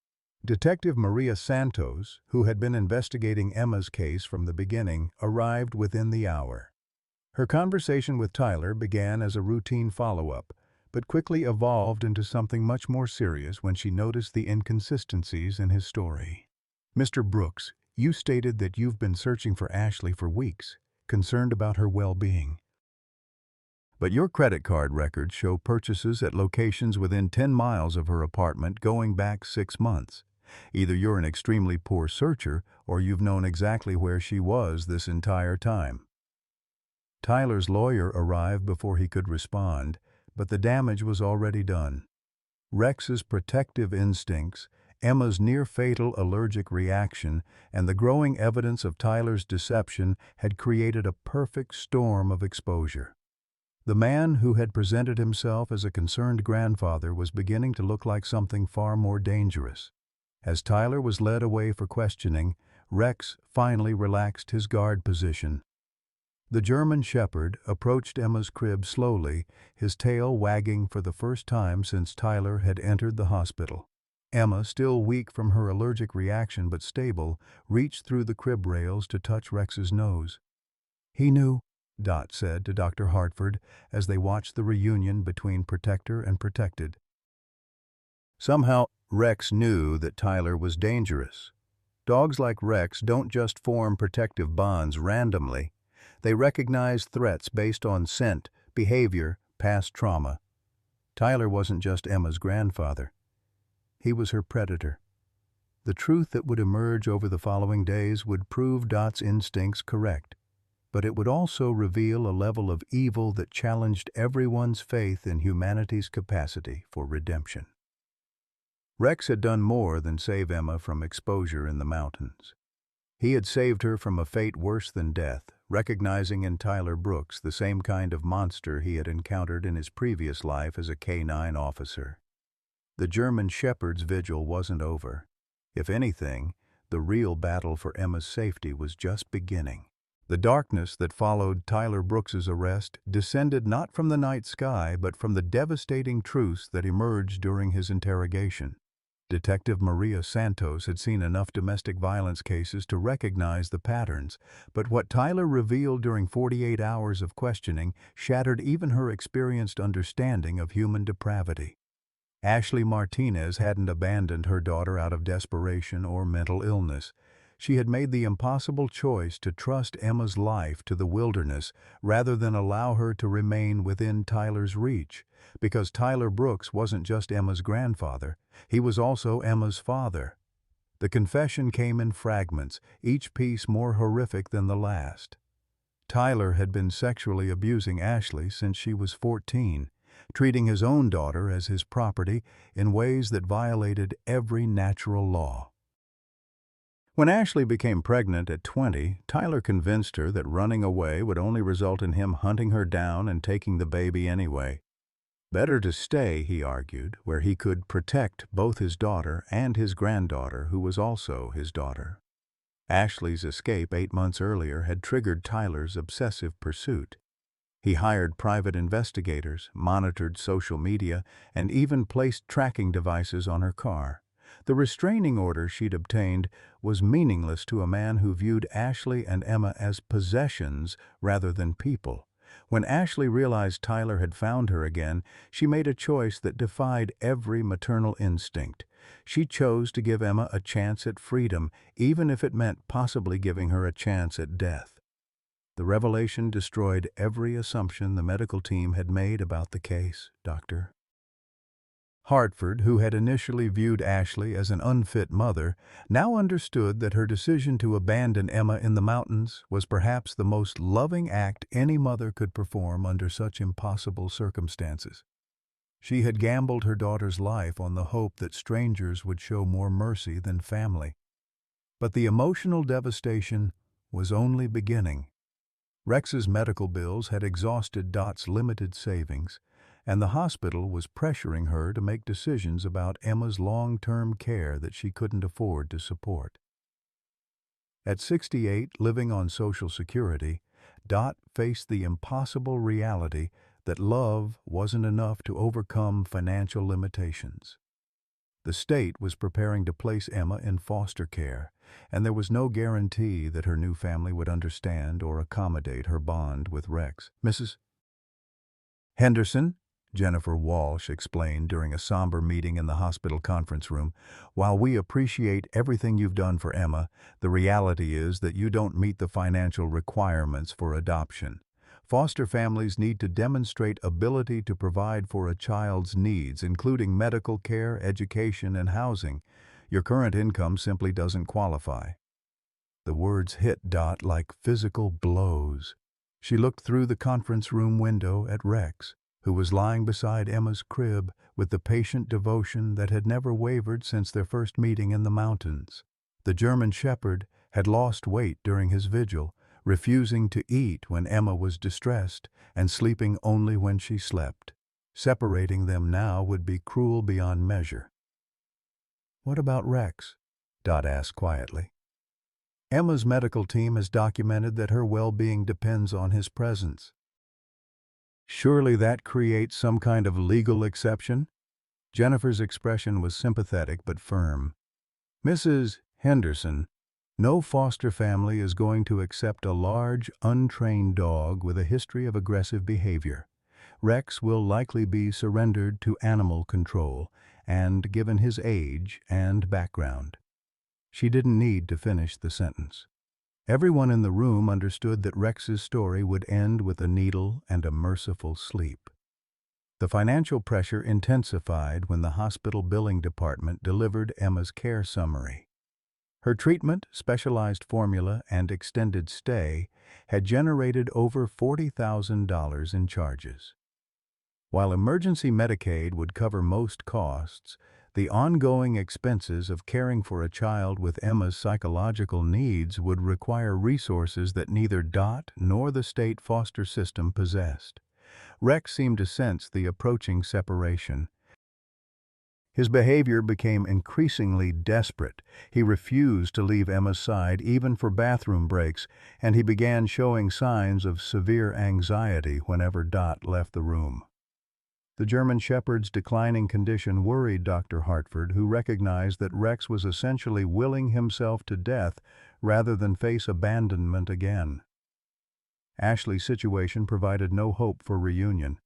Detective Maria Santos, who had been investigating Emma's case from the beginning, arrived within the hour. Her conversation with Tyler began as a routine follow-up, but quickly evolved into something much more serious when she noticed the inconsistencies in his story. "Mr. Brooks, you stated that you've been searching for Ashley for weeks, concerned about her well-being. But your credit card records show purchases at locations within 10 miles of her apartment going back 6 months. Either you're an extremely poor searcher or you've known exactly where she was this entire time." Tyler's lawyer arrived before he could respond, but the damage was already done. Rex's protective instincts, Emma's near-fatal allergic reaction, and the growing evidence of Tyler's deception had created a perfect storm of exposure. The man who had presented himself as a concerned grandfather was beginning to look like something far more dangerous. As Tyler was led away for questioning, Rex finally relaxed his guard position. The German Shepherd approached Emma's crib slowly, his tail wagging for the first time since Tyler had entered the hospital. Emma, still weak from her allergic reaction but stable, reached through the crib rails to touch Rex's nose. "He knew," Dot said to Dr. Hartford as they watched the reunion between protector and protected. Somehow, Rex knew that Tyler was dangerous. Dogs like Rex don't just form protective bonds randomly. They recognize threats based on scent, behavior, past trauma. Tyler wasn't just Emma's grandfather. He was her predator. The truth that would emerge over the following days would prove Dot's instincts correct, but it would also reveal a level of evil that challenged everyone's faith in humanity's capacity for redemption. Rex had done more than save Emma from exposure in the mountains. He had saved her from a fate worse than death, recognizing in Tyler Brooks the same kind of monster he had encountered in his previous life as a K-9 officer. The German Shepherd's vigil wasn't over. If anything, the real battle for Emma's safety was just beginning. The darkness that followed Tyler Brooks's arrest descended not from the night sky but from the devastating truths that emerged during his interrogation. Detective Maria Santos had seen enough domestic violence cases to recognize the patterns, but what Tyler revealed during 48 hours of questioning shattered even her experienced understanding of human depravity. Ashley Martinez hadn't abandoned her daughter out of desperation or mental illness. She had made the impossible choice to trust Emma's life to the wilderness rather than allow her to remain within Tyler's reach, because Tyler Brooks wasn't just Emma's grandfather, he was also Emma's father. The confession came in fragments, each piece more horrific than the last. Tyler had been sexually abusing Ashley since she was 14, treating his own daughter as his property in ways that violated every natural law. When Ashley became pregnant at 20, Tyler convinced her that running away would only result in him hunting her down and taking the baby anyway. Better to stay, he argued, where he could protect both his daughter and his granddaughter, who was also his daughter. Ashley's escape 8 months earlier had triggered Tyler's obsessive pursuit. He hired private investigators, monitored social media, and even placed tracking devices on her car. The restraining order she'd obtained was meaningless to a man who viewed Ashley and Emma as possessions rather than people. When Ashley realized Tyler had found her again, she made a choice that defied every maternal instinct. She chose to give Emma a chance at freedom, even if it meant possibly giving her a chance at death. The revelation destroyed every assumption the medical team had made about the case, Doctor. Hartford, who had initially viewed Ashley as an unfit mother, now understood that her decision to abandon Emma in the mountains was perhaps the most loving act any mother could perform under such impossible circumstances. She had gambled her daughter's life on the hope that strangers would show more mercy than family. But the emotional devastation was only beginning. Rex's medical bills had exhausted Dot's limited savings, and the hospital was pressuring her to make decisions about Emma's long-term care that she couldn't afford to support. At 68, living on Social Security, Dot faced the impossible reality that love wasn't enough to overcome financial limitations. The state was preparing to place Emma in foster care, and there was no guarantee that her new family would understand or accommodate her bond with Rex. "Mrs. Henderson," Jennifer Walsh explained during a somber meeting in the hospital conference room, "while we appreciate everything you've done for Emma, the reality is that you don't meet the financial requirements for adoption. Foster families need to demonstrate ability to provide for a child's needs, including medical care, education, and housing. Your current income simply doesn't qualify." The words hit Dot like physical blows. She looked through the conference room window at Rex, who was lying beside Emma's crib with the patient devotion that had never wavered since their first meeting in the mountains. The German Shepherd had lost weight during his vigil, refusing to eat when Emma was distressed and sleeping only when she slept. Separating them now would be cruel beyond measure. "What about Rex?" Dot asked quietly. "Emma's medical team has documented that her well-being depends on his presence." "Surely that creates some kind of legal exception?" Jennifer's expression was sympathetic but firm. "Mrs. Henderson, no foster family is going to accept a large, untrained dog with a history of aggressive behavior. Rex will likely be surrendered to animal control, and given his age and background." She didn't need to finish the sentence. Everyone in the room understood that Rex's story would end with a needle and a merciful sleep. The financial pressure intensified when the hospital billing department delivered Emma's care summary. Her treatment, specialized formula, and extended stay had generated over $40,000 in charges. While emergency Medicaid would cover most costs, the ongoing expenses of caring for a child with Emma's psychological needs would require resources that neither Dot nor the state foster system possessed. Rex seemed to sense the approaching separation. His behavior became increasingly desperate. He refused to leave Emma's side even for bathroom breaks, and he began showing signs of severe anxiety whenever Dot left the room. The German Shepherd's declining condition worried Dr. Hartford, who recognized that Rex was essentially willing himself to death rather than face abandonment again. Ashley's situation provided no hope for reunion.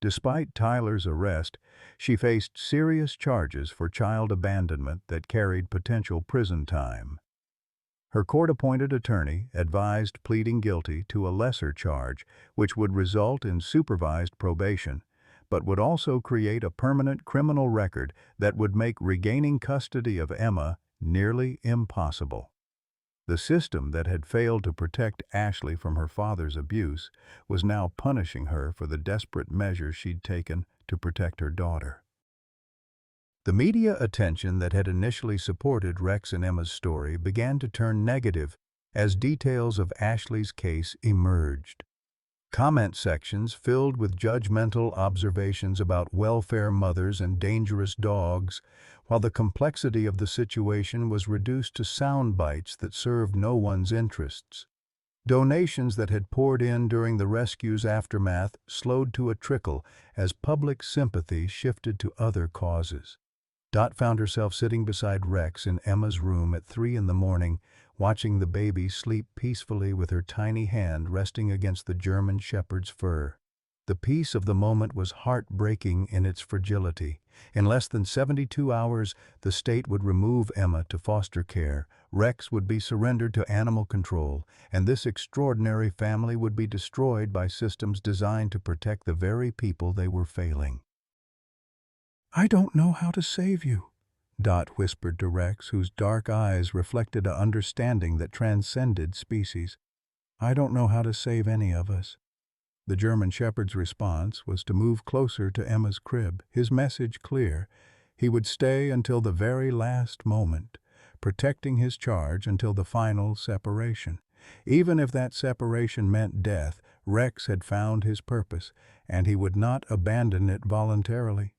Despite Tyler's arrest, she faced serious charges for child abandonment that carried potential prison time. Her court-appointed attorney advised pleading guilty to a lesser charge, which would result in supervised probation, but would also create a permanent criminal record that would make regaining custody of Emma nearly impossible. The system that had failed to protect Ashley from her father's abuse was now punishing her for the desperate measures she'd taken to protect her daughter. The media attention that had initially supported Rex and Emma's story began to turn negative as details of Ashley's case emerged. Comment sections filled with judgmental observations about welfare mothers and dangerous dogs, while the complexity of the situation was reduced to sound bites that served no one's interests. Donations that had poured in during the rescue's aftermath slowed to a trickle as public sympathy shifted to other causes. Dot found herself sitting beside Rex in Emma's room at 3 in the morning, watching the baby sleep peacefully with her tiny hand resting against the German Shepherd's fur. The peace of the moment was heartbreaking in its fragility. In less than 72 hours, the state would remove Emma to foster care, Rex would be surrendered to animal control, and this extraordinary family would be destroyed by systems designed to protect the very people they were failing. "I don't know how to save you," Dot whispered to Rex, whose dark eyes reflected an understanding that transcended species. "I don't know how to save any of us." The German Shepherd's response was to move closer to Emma's crib, his message clear. He would stay until the very last moment, protecting his charge until the final separation. Even if that separation meant death, Rex had found his purpose, and he would not abandon it voluntarily.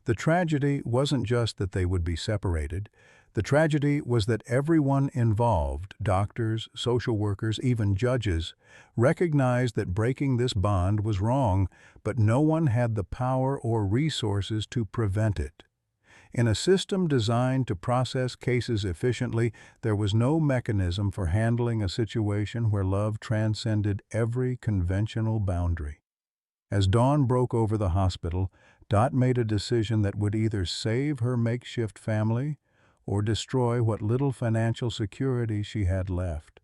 The tragedy wasn't just that they would be separated. The tragedy was that everyone involved, doctors, social workers, even judges, recognized that breaking this bond was wrong, but no one had the power or resources to prevent it. In a system designed to process cases efficiently, there was no mechanism for handling a situation where love transcended every conventional boundary. As dawn broke over the hospital, Dot made a decision that would either save her makeshift family or destroy what little financial security she had left.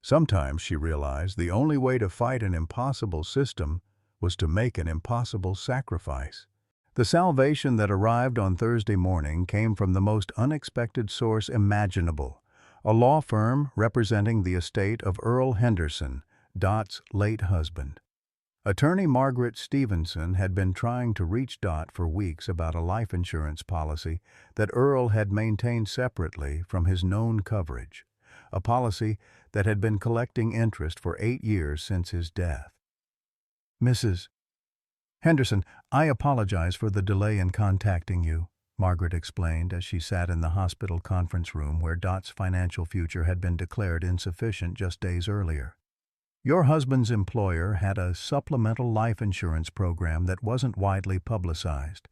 Sometimes, she realized, the only way to fight an impossible system was to make an impossible sacrifice. The salvation that arrived on Thursday morning came from the most unexpected source imaginable, a law firm representing the estate of Earl Henderson, Dot's late husband. Attorney Margaret Stevenson had been trying to reach Dot for weeks about a life insurance policy that Earl had maintained separately from his known coverage, a policy that had been collecting interest for 8 years since his death. "Mrs. Henderson, I apologize for the delay in contacting you," Margaret explained as she sat in the hospital conference room where Dot's financial future had been declared insufficient just days earlier. "Your husband's employer had a supplemental life insurance program that wasn't widely publicized.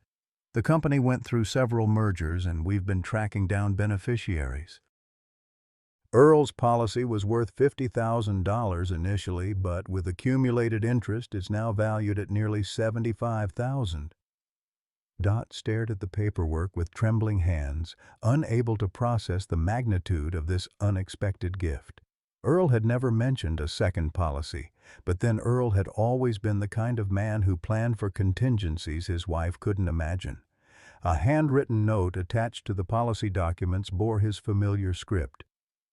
The company went through several mergers and we've been tracking down beneficiaries. Earl's policy was worth $50,000 initially, but with accumulated interest it's now valued at nearly $75,000. Dot stared at the paperwork with trembling hands, unable to process the magnitude of this unexpected gift. Earl had never mentioned a second policy, but then Earl had always been the kind of man who planned for contingencies his wife couldn't imagine. A handwritten note attached to the policy documents bore his familiar script: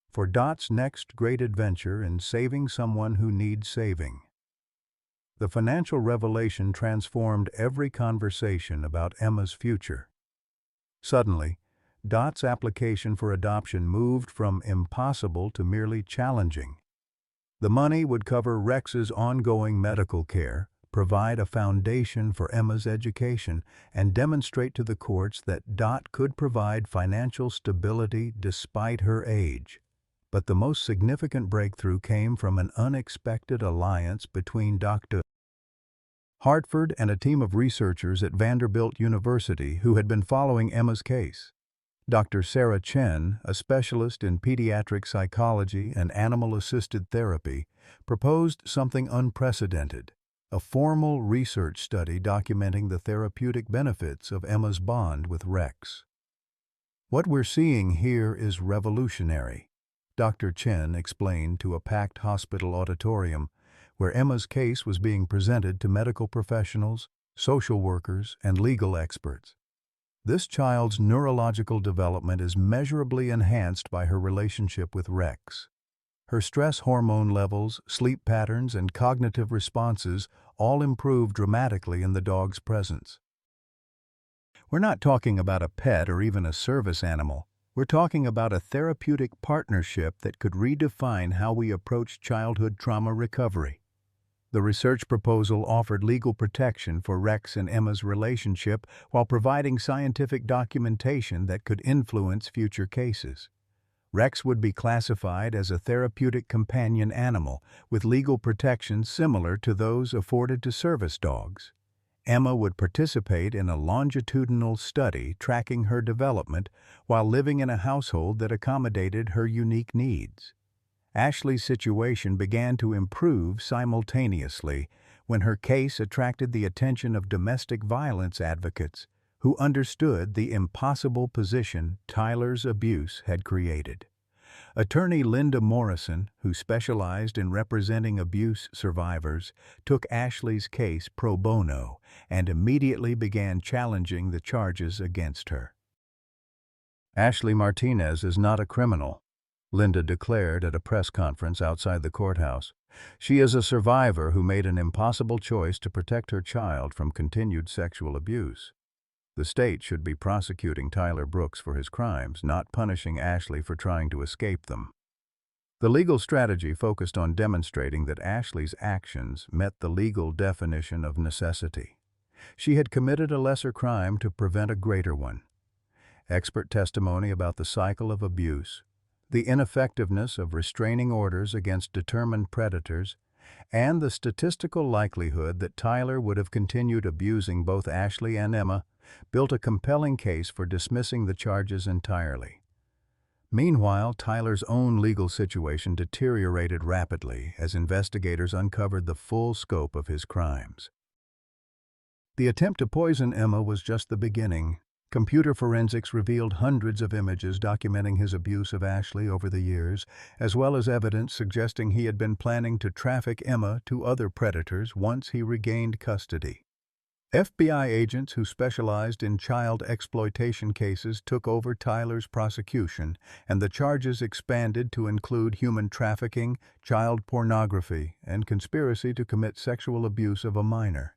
"For Dot's next great adventure in saving someone who needs saving." The financial revelation transformed every conversation about Emma's future. Suddenly, Dot's application for adoption moved from impossible to merely challenging. The money would cover Rex's ongoing medical care, provide a foundation for Emma's education, and demonstrate to the courts that Dot could provide financial stability despite her age. But the most significant breakthrough came from an unexpected alliance between Dr. Hartford and a team of researchers at Vanderbilt University who had been following Emma's case. Dr. Sarah Chen, a specialist in pediatric psychology and animal-assisted therapy, proposed something unprecedented: a formal research study documenting the therapeutic benefits of Emma's bond with Rex. "What we're seeing here is revolutionary," Dr. Chen explained to a packed hospital auditorium where Emma's case was being presented to medical professionals, social workers, and legal experts. "This child's neurological development is measurably enhanced by her relationship with Rex. Her stress hormone levels, sleep patterns, and cognitive responses all improve dramatically in the dog's presence. We're not talking about a pet or even a service animal. We're talking about a therapeutic partnership that could redefine how we approach childhood trauma recovery." The research proposal offered legal protection for Rex and Emma's relationship while providing scientific documentation that could influence future cases. Rex would be classified as a therapeutic companion animal with legal protections similar to those afforded to service dogs. Emma would participate in a longitudinal study tracking her development while living in a household that accommodated her unique needs. Ashley's situation began to improve simultaneously when her case attracted the attention of domestic violence advocates who understood the impossible position Tyler's abuse had created. Attorney Linda Morrison, who specialized in representing abuse survivors, took Ashley's case pro bono and immediately began challenging the charges against her. Ashley Martinez is not a criminal, Linda declared at a press conference outside the courthouse. She is a survivor who made an impossible choice to protect her child from continued sexual abuse. The state should be prosecuting Tyler Brooks for his crimes, not punishing Ashley for trying to escape them. The legal strategy focused on demonstrating that Ashley's actions met the legal definition of necessity. She had committed a lesser crime to prevent a greater one. Expert testimony about the cycle of abuse, the ineffectiveness of restraining orders against determined predators, and the statistical likelihood that Tyler would have continued abusing both Ashley and Emma built a compelling case for dismissing the charges entirely. Meanwhile, Tyler's own legal situation deteriorated rapidly as investigators uncovered the full scope of his crimes. The attempt to poison Emma was just the beginning. Computer forensics revealed hundreds of images documenting his abuse of Ashley over the years, as well as evidence suggesting he had been planning to traffic Emma to other predators once he regained custody. FBI agents who specialized in child exploitation cases took over Tyler's prosecution, and the charges expanded to include human trafficking, child pornography, and conspiracy to commit sexual abuse of a minor.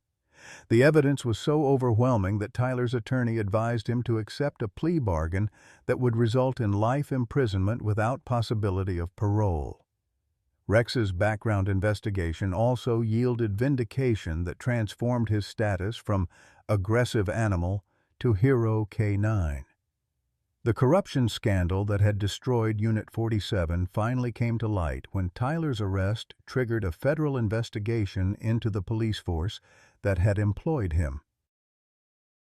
The evidence was so overwhelming that Tyler's attorney advised him to accept a plea bargain that would result in life imprisonment without possibility of parole. Rex's background investigation also yielded vindication that transformed his status from aggressive animal to hero K9. The corruption scandal that had destroyed Unit 47 finally came to light when Tyler's arrest triggered a federal investigation into the police force that had employed him.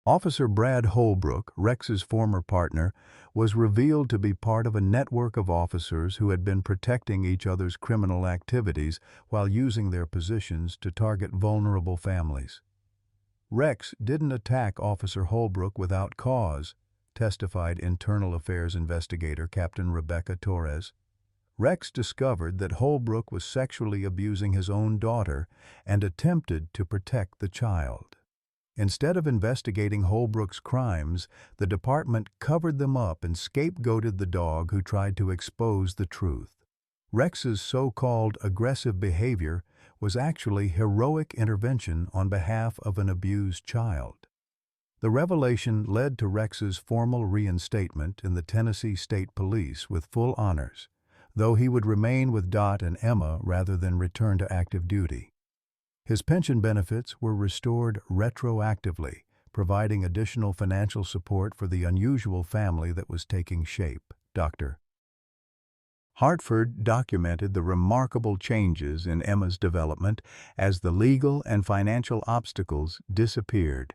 Officer Brad Holbrook, Rex's former partner, was revealed to be part of a network of officers who had been protecting each other's criminal activities while using their positions to target vulnerable families. Rex didn't attack Officer Holbrook without cause, testified Internal Affairs investigator Captain Rebecca Torres. Rex discovered that Holbrook was sexually abusing his own daughter and attempted to protect the child. Instead of investigating Holbrook's crimes, the department covered them up and scapegoated the dog who tried to expose the truth. Rex's so-called aggressive behavior was actually heroic intervention on behalf of an abused child. The revelation led to Rex's formal reinstatement in the Tennessee State Police with full honors, though he would remain with Dot and Emma rather than return to active duty. His pension benefits were restored retroactively, providing additional financial support for the unusual family that was taking shape. Dr. Hartford documented the remarkable changes in Emma's development as the legal and financial obstacles disappeared.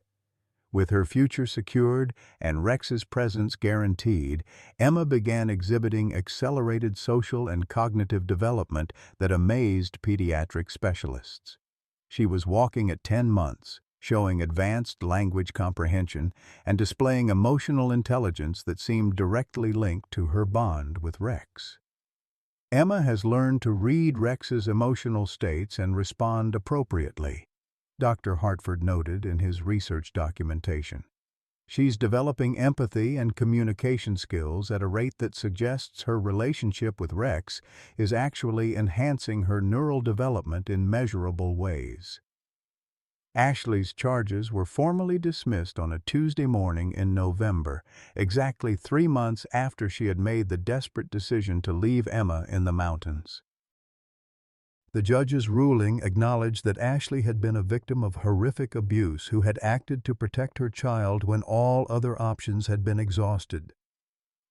With her future secured and Rex's presence guaranteed, Emma began exhibiting accelerated social and cognitive development that amazed pediatric specialists. She was walking at 10 months, showing advanced language comprehension and displaying emotional intelligence that seemed directly linked to her bond with Rex. Emma has learned to read Rex's emotional states and respond appropriately, Dr. Hartford noted in his research documentation. She's developing empathy and communication skills at a rate that suggests her relationship with Rex is actually enhancing her neural development in measurable ways. Ashley's charges were formally dismissed on a Tuesday morning in November, exactly 3 months after she had made the desperate decision to leave Emma in the mountains. The judge's ruling acknowledged that Ashley had been a victim of horrific abuse who had acted to protect her child when all other options had been exhausted.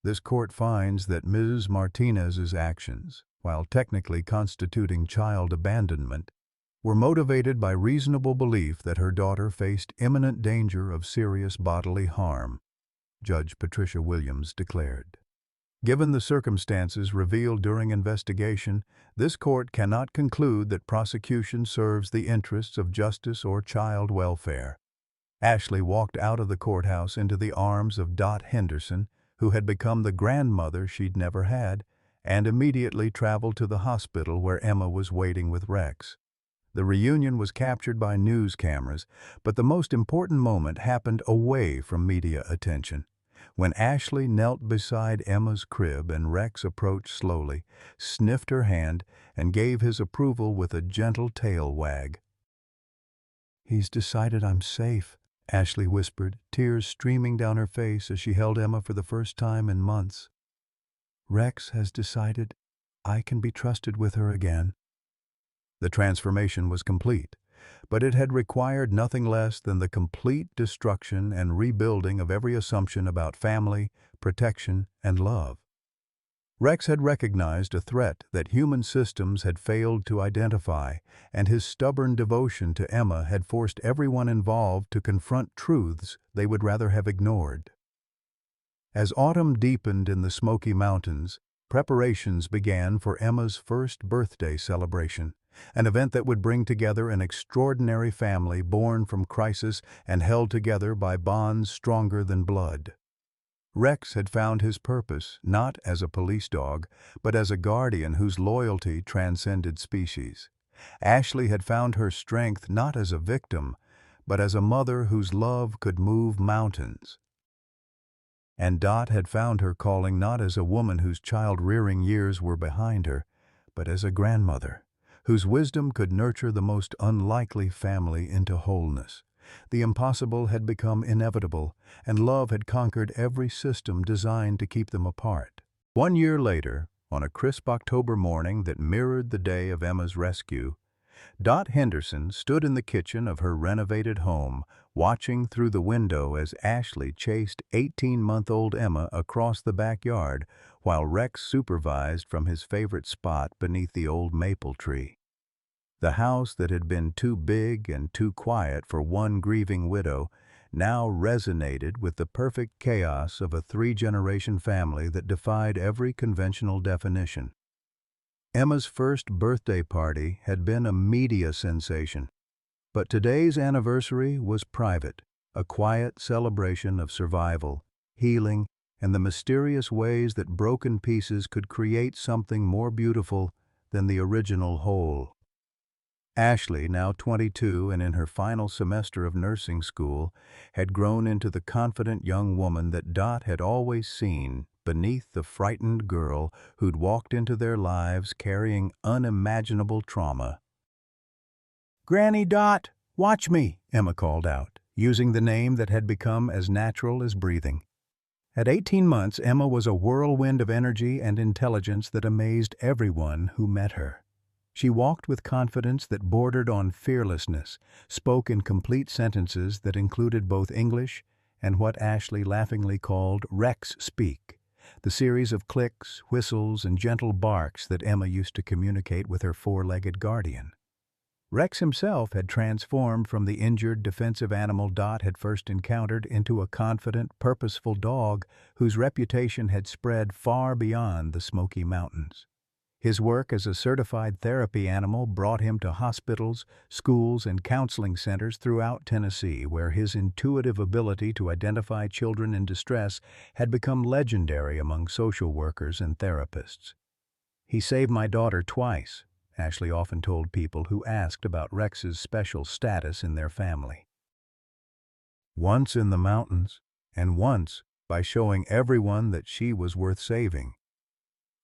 This court finds that Ms. Martinez's actions, while technically constituting child abandonment, were motivated by reasonable belief that her daughter faced imminent danger of serious bodily harm, Judge Patricia Williams declared. Given the circumstances revealed during investigation, this court cannot conclude that prosecution serves the interests of justice or child welfare. Ashley walked out of the courthouse into the arms of Dot Henderson, who had become the grandmother she'd never had, and immediately traveled to the hospital where Emma was waiting with Rex. The reunion was captured by news cameras, but the most important moment happened away from media attention. When Ashley knelt beside Emma's crib and Rex approached slowly, sniffed her hand, and gave his approval with a gentle tail wag. "He's decided I'm safe," Ashley whispered, tears streaming down her face as she held Emma for the first time in months. "Rex has decided I can be trusted with her again." The transformation was complete, but it had required nothing less than the complete destruction and rebuilding of every assumption about family, protection, and love. Rex had recognized a threat that human systems had failed to identify, and his stubborn devotion to Emma had forced everyone involved to confront truths they would rather have ignored. As autumn deepened in the Smoky Mountains, preparations began for Emma's first birthday celebration, an event that would bring together an extraordinary family born from crisis and held together by bonds stronger than blood. Rex had found his purpose not as a police dog, but as a guardian whose loyalty transcended species. Ashley had found her strength not as a victim, but as a mother whose love could move mountains. And Dot had found her calling not as a woman whose child-rearing years were behind her, but as a grandmother, whose wisdom could nurture the most unlikely family into wholeness. The impossible had become inevitable, and love had conquered every system designed to keep them apart. 1 year later, on a crisp October morning that mirrored the day of Emma's rescue, Dot Henderson stood in the kitchen of her renovated home, watching through the window as Ashley chased 18-month-old Emma across the backyard while Rex supervised from his favorite spot beneath the old maple tree. The house that had been too big and too quiet for one grieving widow now resonated with the perfect chaos of a 3-generation family that defied every conventional definition. Emma's first birthday party had been a media sensation, but today's anniversary was private, a quiet celebration of survival, healing, and the mysterious ways that broken pieces could create something more beautiful than the original whole. Ashley, now 22 and in her final semester of nursing school, had grown into the confident young woman that Dot had always seen beneath the frightened girl who'd walked into their lives carrying unimaginable trauma. "Granny Dot, watch me," Emma called out, using the name that had become as natural as breathing. At 18 months, Emma was a whirlwind of energy and intelligence that amazed everyone who met her. She walked with confidence that bordered on fearlessness, spoke in complete sentences that included both English and what Ashley laughingly called Rex speak, the series of clicks, whistles, and gentle barks that Emma used to communicate with her 4-legged guardian. Rex himself had transformed from the injured defensive animal Dot had first encountered into a confident, purposeful dog whose reputation had spread far beyond the Smoky Mountains. His work as a certified therapy animal brought him to hospitals, schools, and counseling centers throughout Tennessee, where his intuitive ability to identify children in distress had become legendary among social workers and therapists. "He saved my daughter twice," Ashley often told people who asked about Rex's special status in their family. "Once in the mountains, and once by showing everyone that she was worth saving."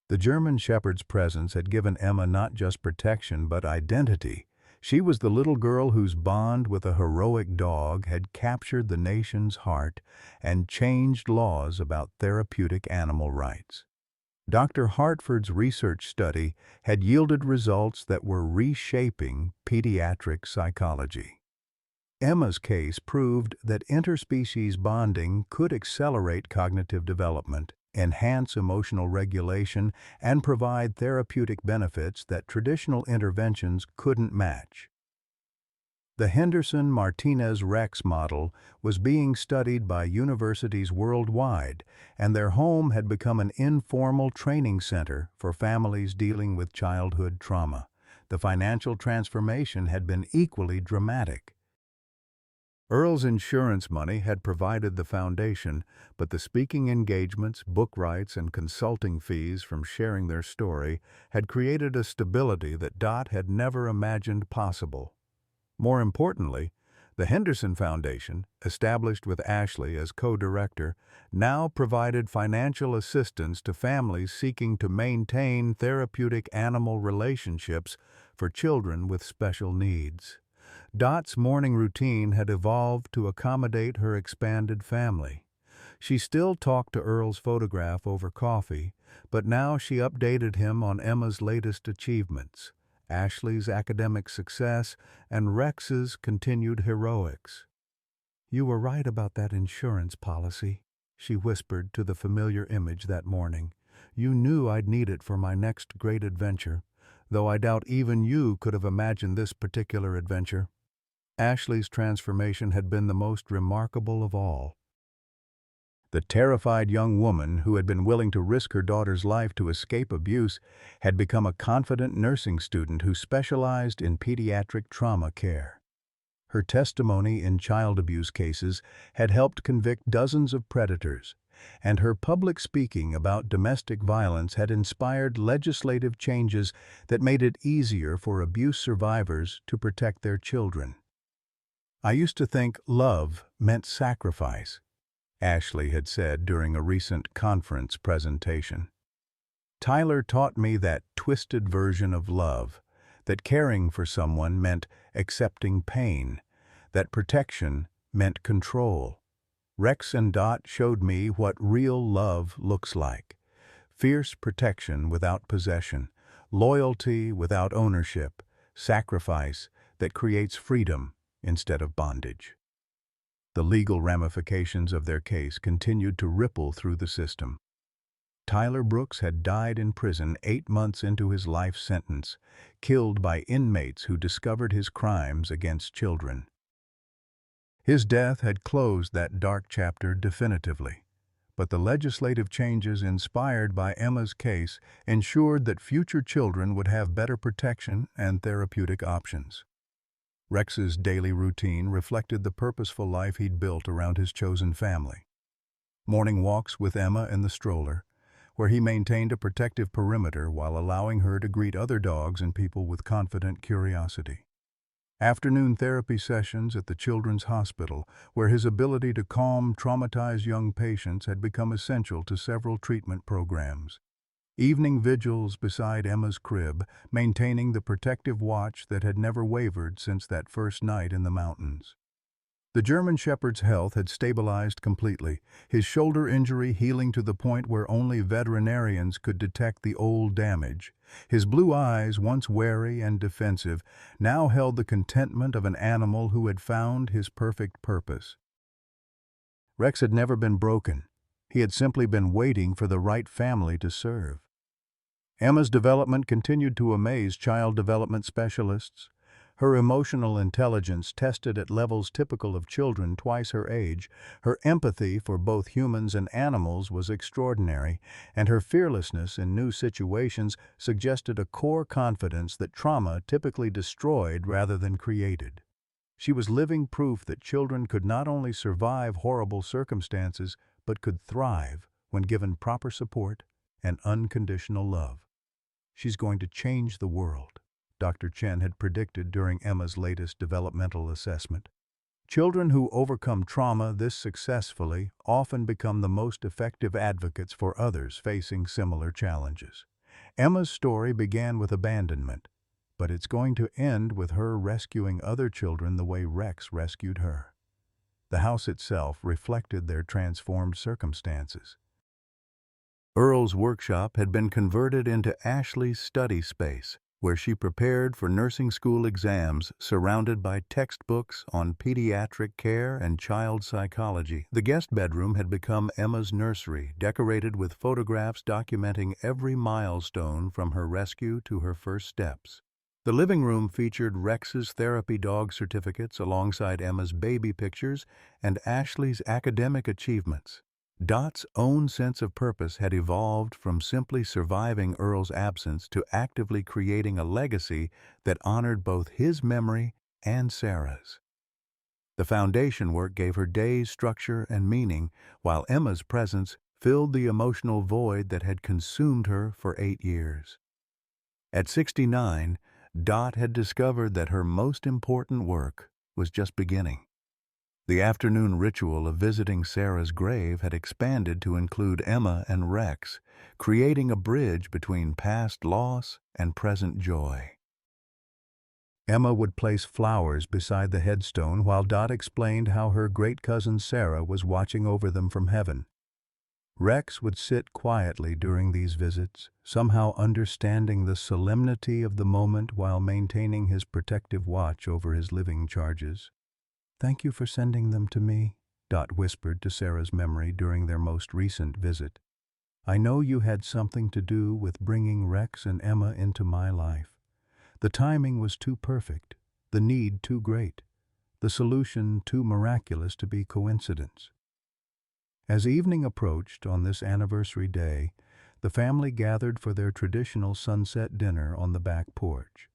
The German Shepherd's presence had given Emma not just protection but identity. She was the little girl whose bond with a heroic dog had captured the nation's heart and changed laws about therapeutic animal rights. Dr. Hartford's research study had yielded results that were reshaping pediatric psychology. Emma's case proved that interspecies bonding could accelerate cognitive development, enhance emotional regulation, and provide therapeutic benefits that traditional interventions couldn't match. The Henderson-Martinez Rex model was being studied by universities worldwide, and their home had become an informal training center for families dealing with childhood trauma. The financial transformation had been equally dramatic. Earl's insurance money had provided the foundation, but the speaking engagements, book rights, and consulting fees from sharing their story had created a stability that Dot had never imagined possible. More importantly, the Henderson Foundation, established with Ashley as co-director, now provided financial assistance to families seeking to maintain therapeutic animal relationships for children with special needs. Dot's morning routine had evolved to accommodate her expanded family. She still talked to Earl's photograph over coffee, but now she updated him on Emma's latest achievements, Ashley's academic success, and Rex's continued heroics. "You were right about that insurance policy," she whispered to the familiar image that morning. "You knew I'd need it for my next great adventure, though I doubt even you could have imagined this particular adventure." Ashley's transformation had been the most remarkable of all. The terrified young woman who had been willing to risk her daughter's life to escape abuse had become a confident nursing student who specialized in pediatric trauma care. Her testimony in child abuse cases had helped convict dozens of predators, and her public speaking about domestic violence had inspired legislative changes that made it easier for abuse survivors to protect their children. "I used to think love meant sacrifice," Ashley had said during a recent conference presentation. "Tyler taught me that twisted version of love, that caring for someone meant accepting pain, that protection meant control. Rex and Dot showed me what real love looks like. Fierce protection without possession, loyalty without ownership, sacrifice that creates freedom instead of bondage." The legal ramifications of their case continued to ripple through the system. Tyler Brooks had died in prison 8 months into his life sentence, killed by inmates who discovered his crimes against children. His death had closed that dark chapter definitively, but the legislative changes inspired by Emma's case ensured that future children would have better protection and therapeutic options. Rex's daily routine reflected the purposeful life he'd built around his chosen family. Morning walks with Emma in the stroller, where he maintained a protective perimeter while allowing her to greet other dogs and people with confident curiosity. Afternoon therapy sessions at the Children's Hospital, where his ability to calm traumatized young patients had become essential to several treatment programs. Evening vigils beside Emma's crib, maintaining the protective watch that had never wavered since that first night in the mountains. The German Shepherd's health had stabilized completely, his shoulder injury healing to the point where only veterinarians could detect the old damage. His blue eyes, once wary and defensive, now held the contentment of an animal who had found his perfect purpose. Rex had never been broken. He had simply been waiting for the right family to serve. Emma's development continued to amaze child development specialists. Her emotional intelligence tested at levels typical of children twice her age, her empathy for both humans and animals was extraordinary, and her fearlessness in new situations suggested a core confidence that trauma typically destroyed rather than created. She was living proof that children could not only survive horrible circumstances, but could thrive when given proper support and unconditional love. "She's going to change the world," Dr. Chen had predicted during Emma's latest developmental assessment. Children who overcome trauma this successfully often become the most effective advocates for others facing similar challenges. Emma's story began with abandonment, but it's going to end with her rescuing other children the way Rex rescued her. The house itself reflected their transformed circumstances. Earl's workshop had been converted into Ashley's study space, where she prepared for nursing school exams surrounded by textbooks on pediatric care and child psychology. The guest bedroom had become Emma's nursery, decorated with photographs documenting every milestone from her rescue to her first steps. The living room featured Rex's therapy dog certificates alongside Emma's baby pictures and Ashley's academic achievements. Dot's own sense of purpose had evolved from simply surviving Earl's absence to actively creating a legacy that honored both his memory and Sarah's. The foundation work gave her days structure and meaning, while Emma's presence filled the emotional void that had consumed her for 8 years. At 69, Dot had discovered that her most important work was just beginning. The afternoon ritual of visiting Sarah's grave had expanded to include Emma and Rex, creating a bridge between past loss and present joy. Emma would place flowers beside the headstone while Dot explained how her great cousin Sarah was watching over them from heaven. Rex would sit quietly during these visits, somehow understanding the solemnity of the moment while maintaining his protective watch over his living charges. "Thank you for sending them to me," Dot whispered to Sarah's memory during their most recent visit. "I know you had something to do with bringing Rex and Emma into my life. The timing was too perfect, the need too great, the solution too miraculous to be coincidence." As evening approached on this anniversary day, the family gathered for their traditional sunset dinner on the back porch.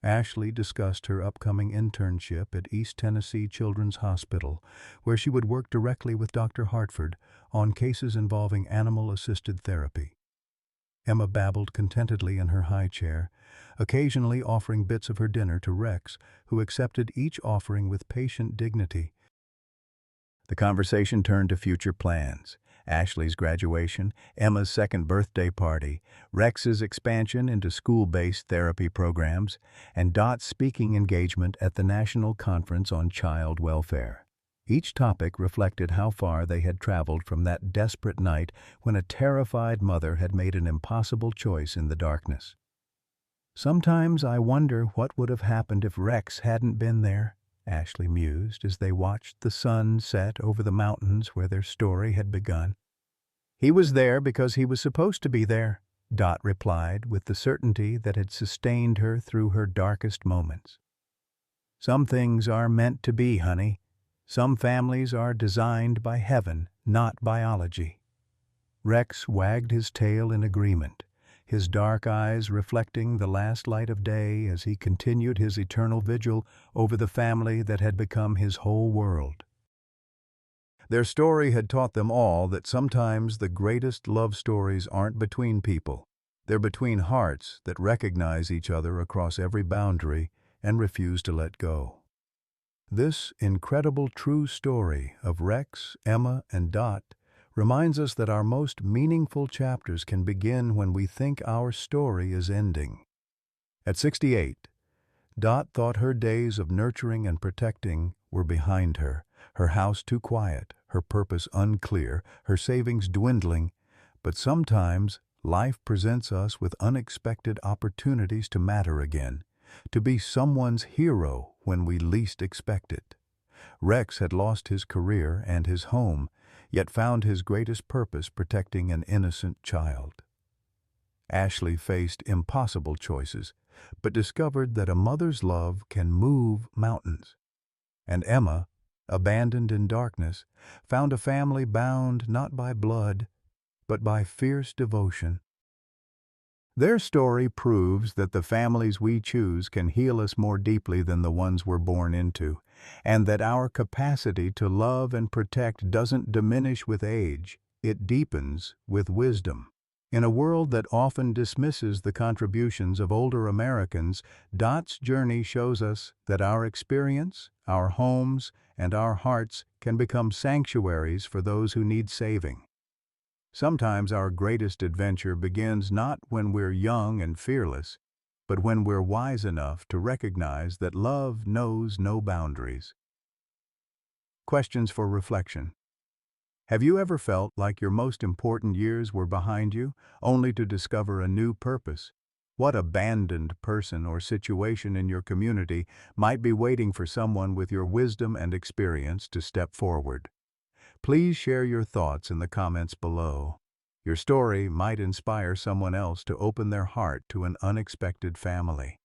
Ashley discussed her upcoming internship at East Tennessee Children's Hospital, where she would work directly with Dr. Hartford on cases involving animal-assisted therapy. Emma babbled contentedly in her high chair, occasionally offering bits of her dinner to Rex, who accepted each offering with patient dignity. The conversation turned to future plans: Ashley's graduation, Emma's second birthday party, Rex's expansion into school-based therapy programs, and Dot's speaking engagement at the National Conference on Child Welfare. Each topic reflected how far they had traveled from that desperate night when a terrified mother had made an impossible choice in the darkness. "Sometimes I wonder what would have happened if Rex hadn't been there," Ashley mused as they watched the sun set over the mountains where their story had begun. "He was there because he was supposed to be there," Dot replied with the certainty that had sustained her through her darkest moments. "Some things are meant to be, honey. Some families are designed by heaven, not biology." Rex wagged his tail in agreement, his dark eyes reflecting the last light of day as he continued his eternal vigil over the family that had become his whole world. Their story had taught them all that sometimes the greatest love stories aren't between people. They're between hearts that recognize each other across every boundary and refuse to let go. This incredible true story of Rex, Emma, and Dot reminds us that our most meaningful chapters can begin when we think our story is ending. At 68, Dot thought her days of nurturing and protecting were behind her, her house too quiet, her purpose unclear, her savings dwindling. But sometimes life presents us with unexpected opportunities to matter again, to be someone's hero when we least expect it. Rex had lost his career and his home, yet found his greatest purpose protecting an innocent child. Ashley faced impossible choices, but discovered that a mother's love can move mountains. And Emma, abandoned in darkness, found a family bound not by blood, but by fierce devotion. Their story proves that the families we choose can heal us more deeply than the ones we're born into, and that our capacity to love and protect doesn't diminish with age, it deepens with wisdom. In a world that often dismisses the contributions of older Americans, Dot's journey shows us that our experience, our homes, and our hearts can become sanctuaries for those who need saving. Sometimes our greatest adventure begins not when we're young and fearless, but when we're wise enough to recognize that love knows no boundaries. Questions for reflection. Have you ever felt like your most important years were behind you, only to discover a new purpose? What abandoned person or situation in your community might be waiting for someone with your wisdom and experience to step forward? Please share your thoughts in the comments below. Your story might inspire someone else to open their heart to an unexpected family.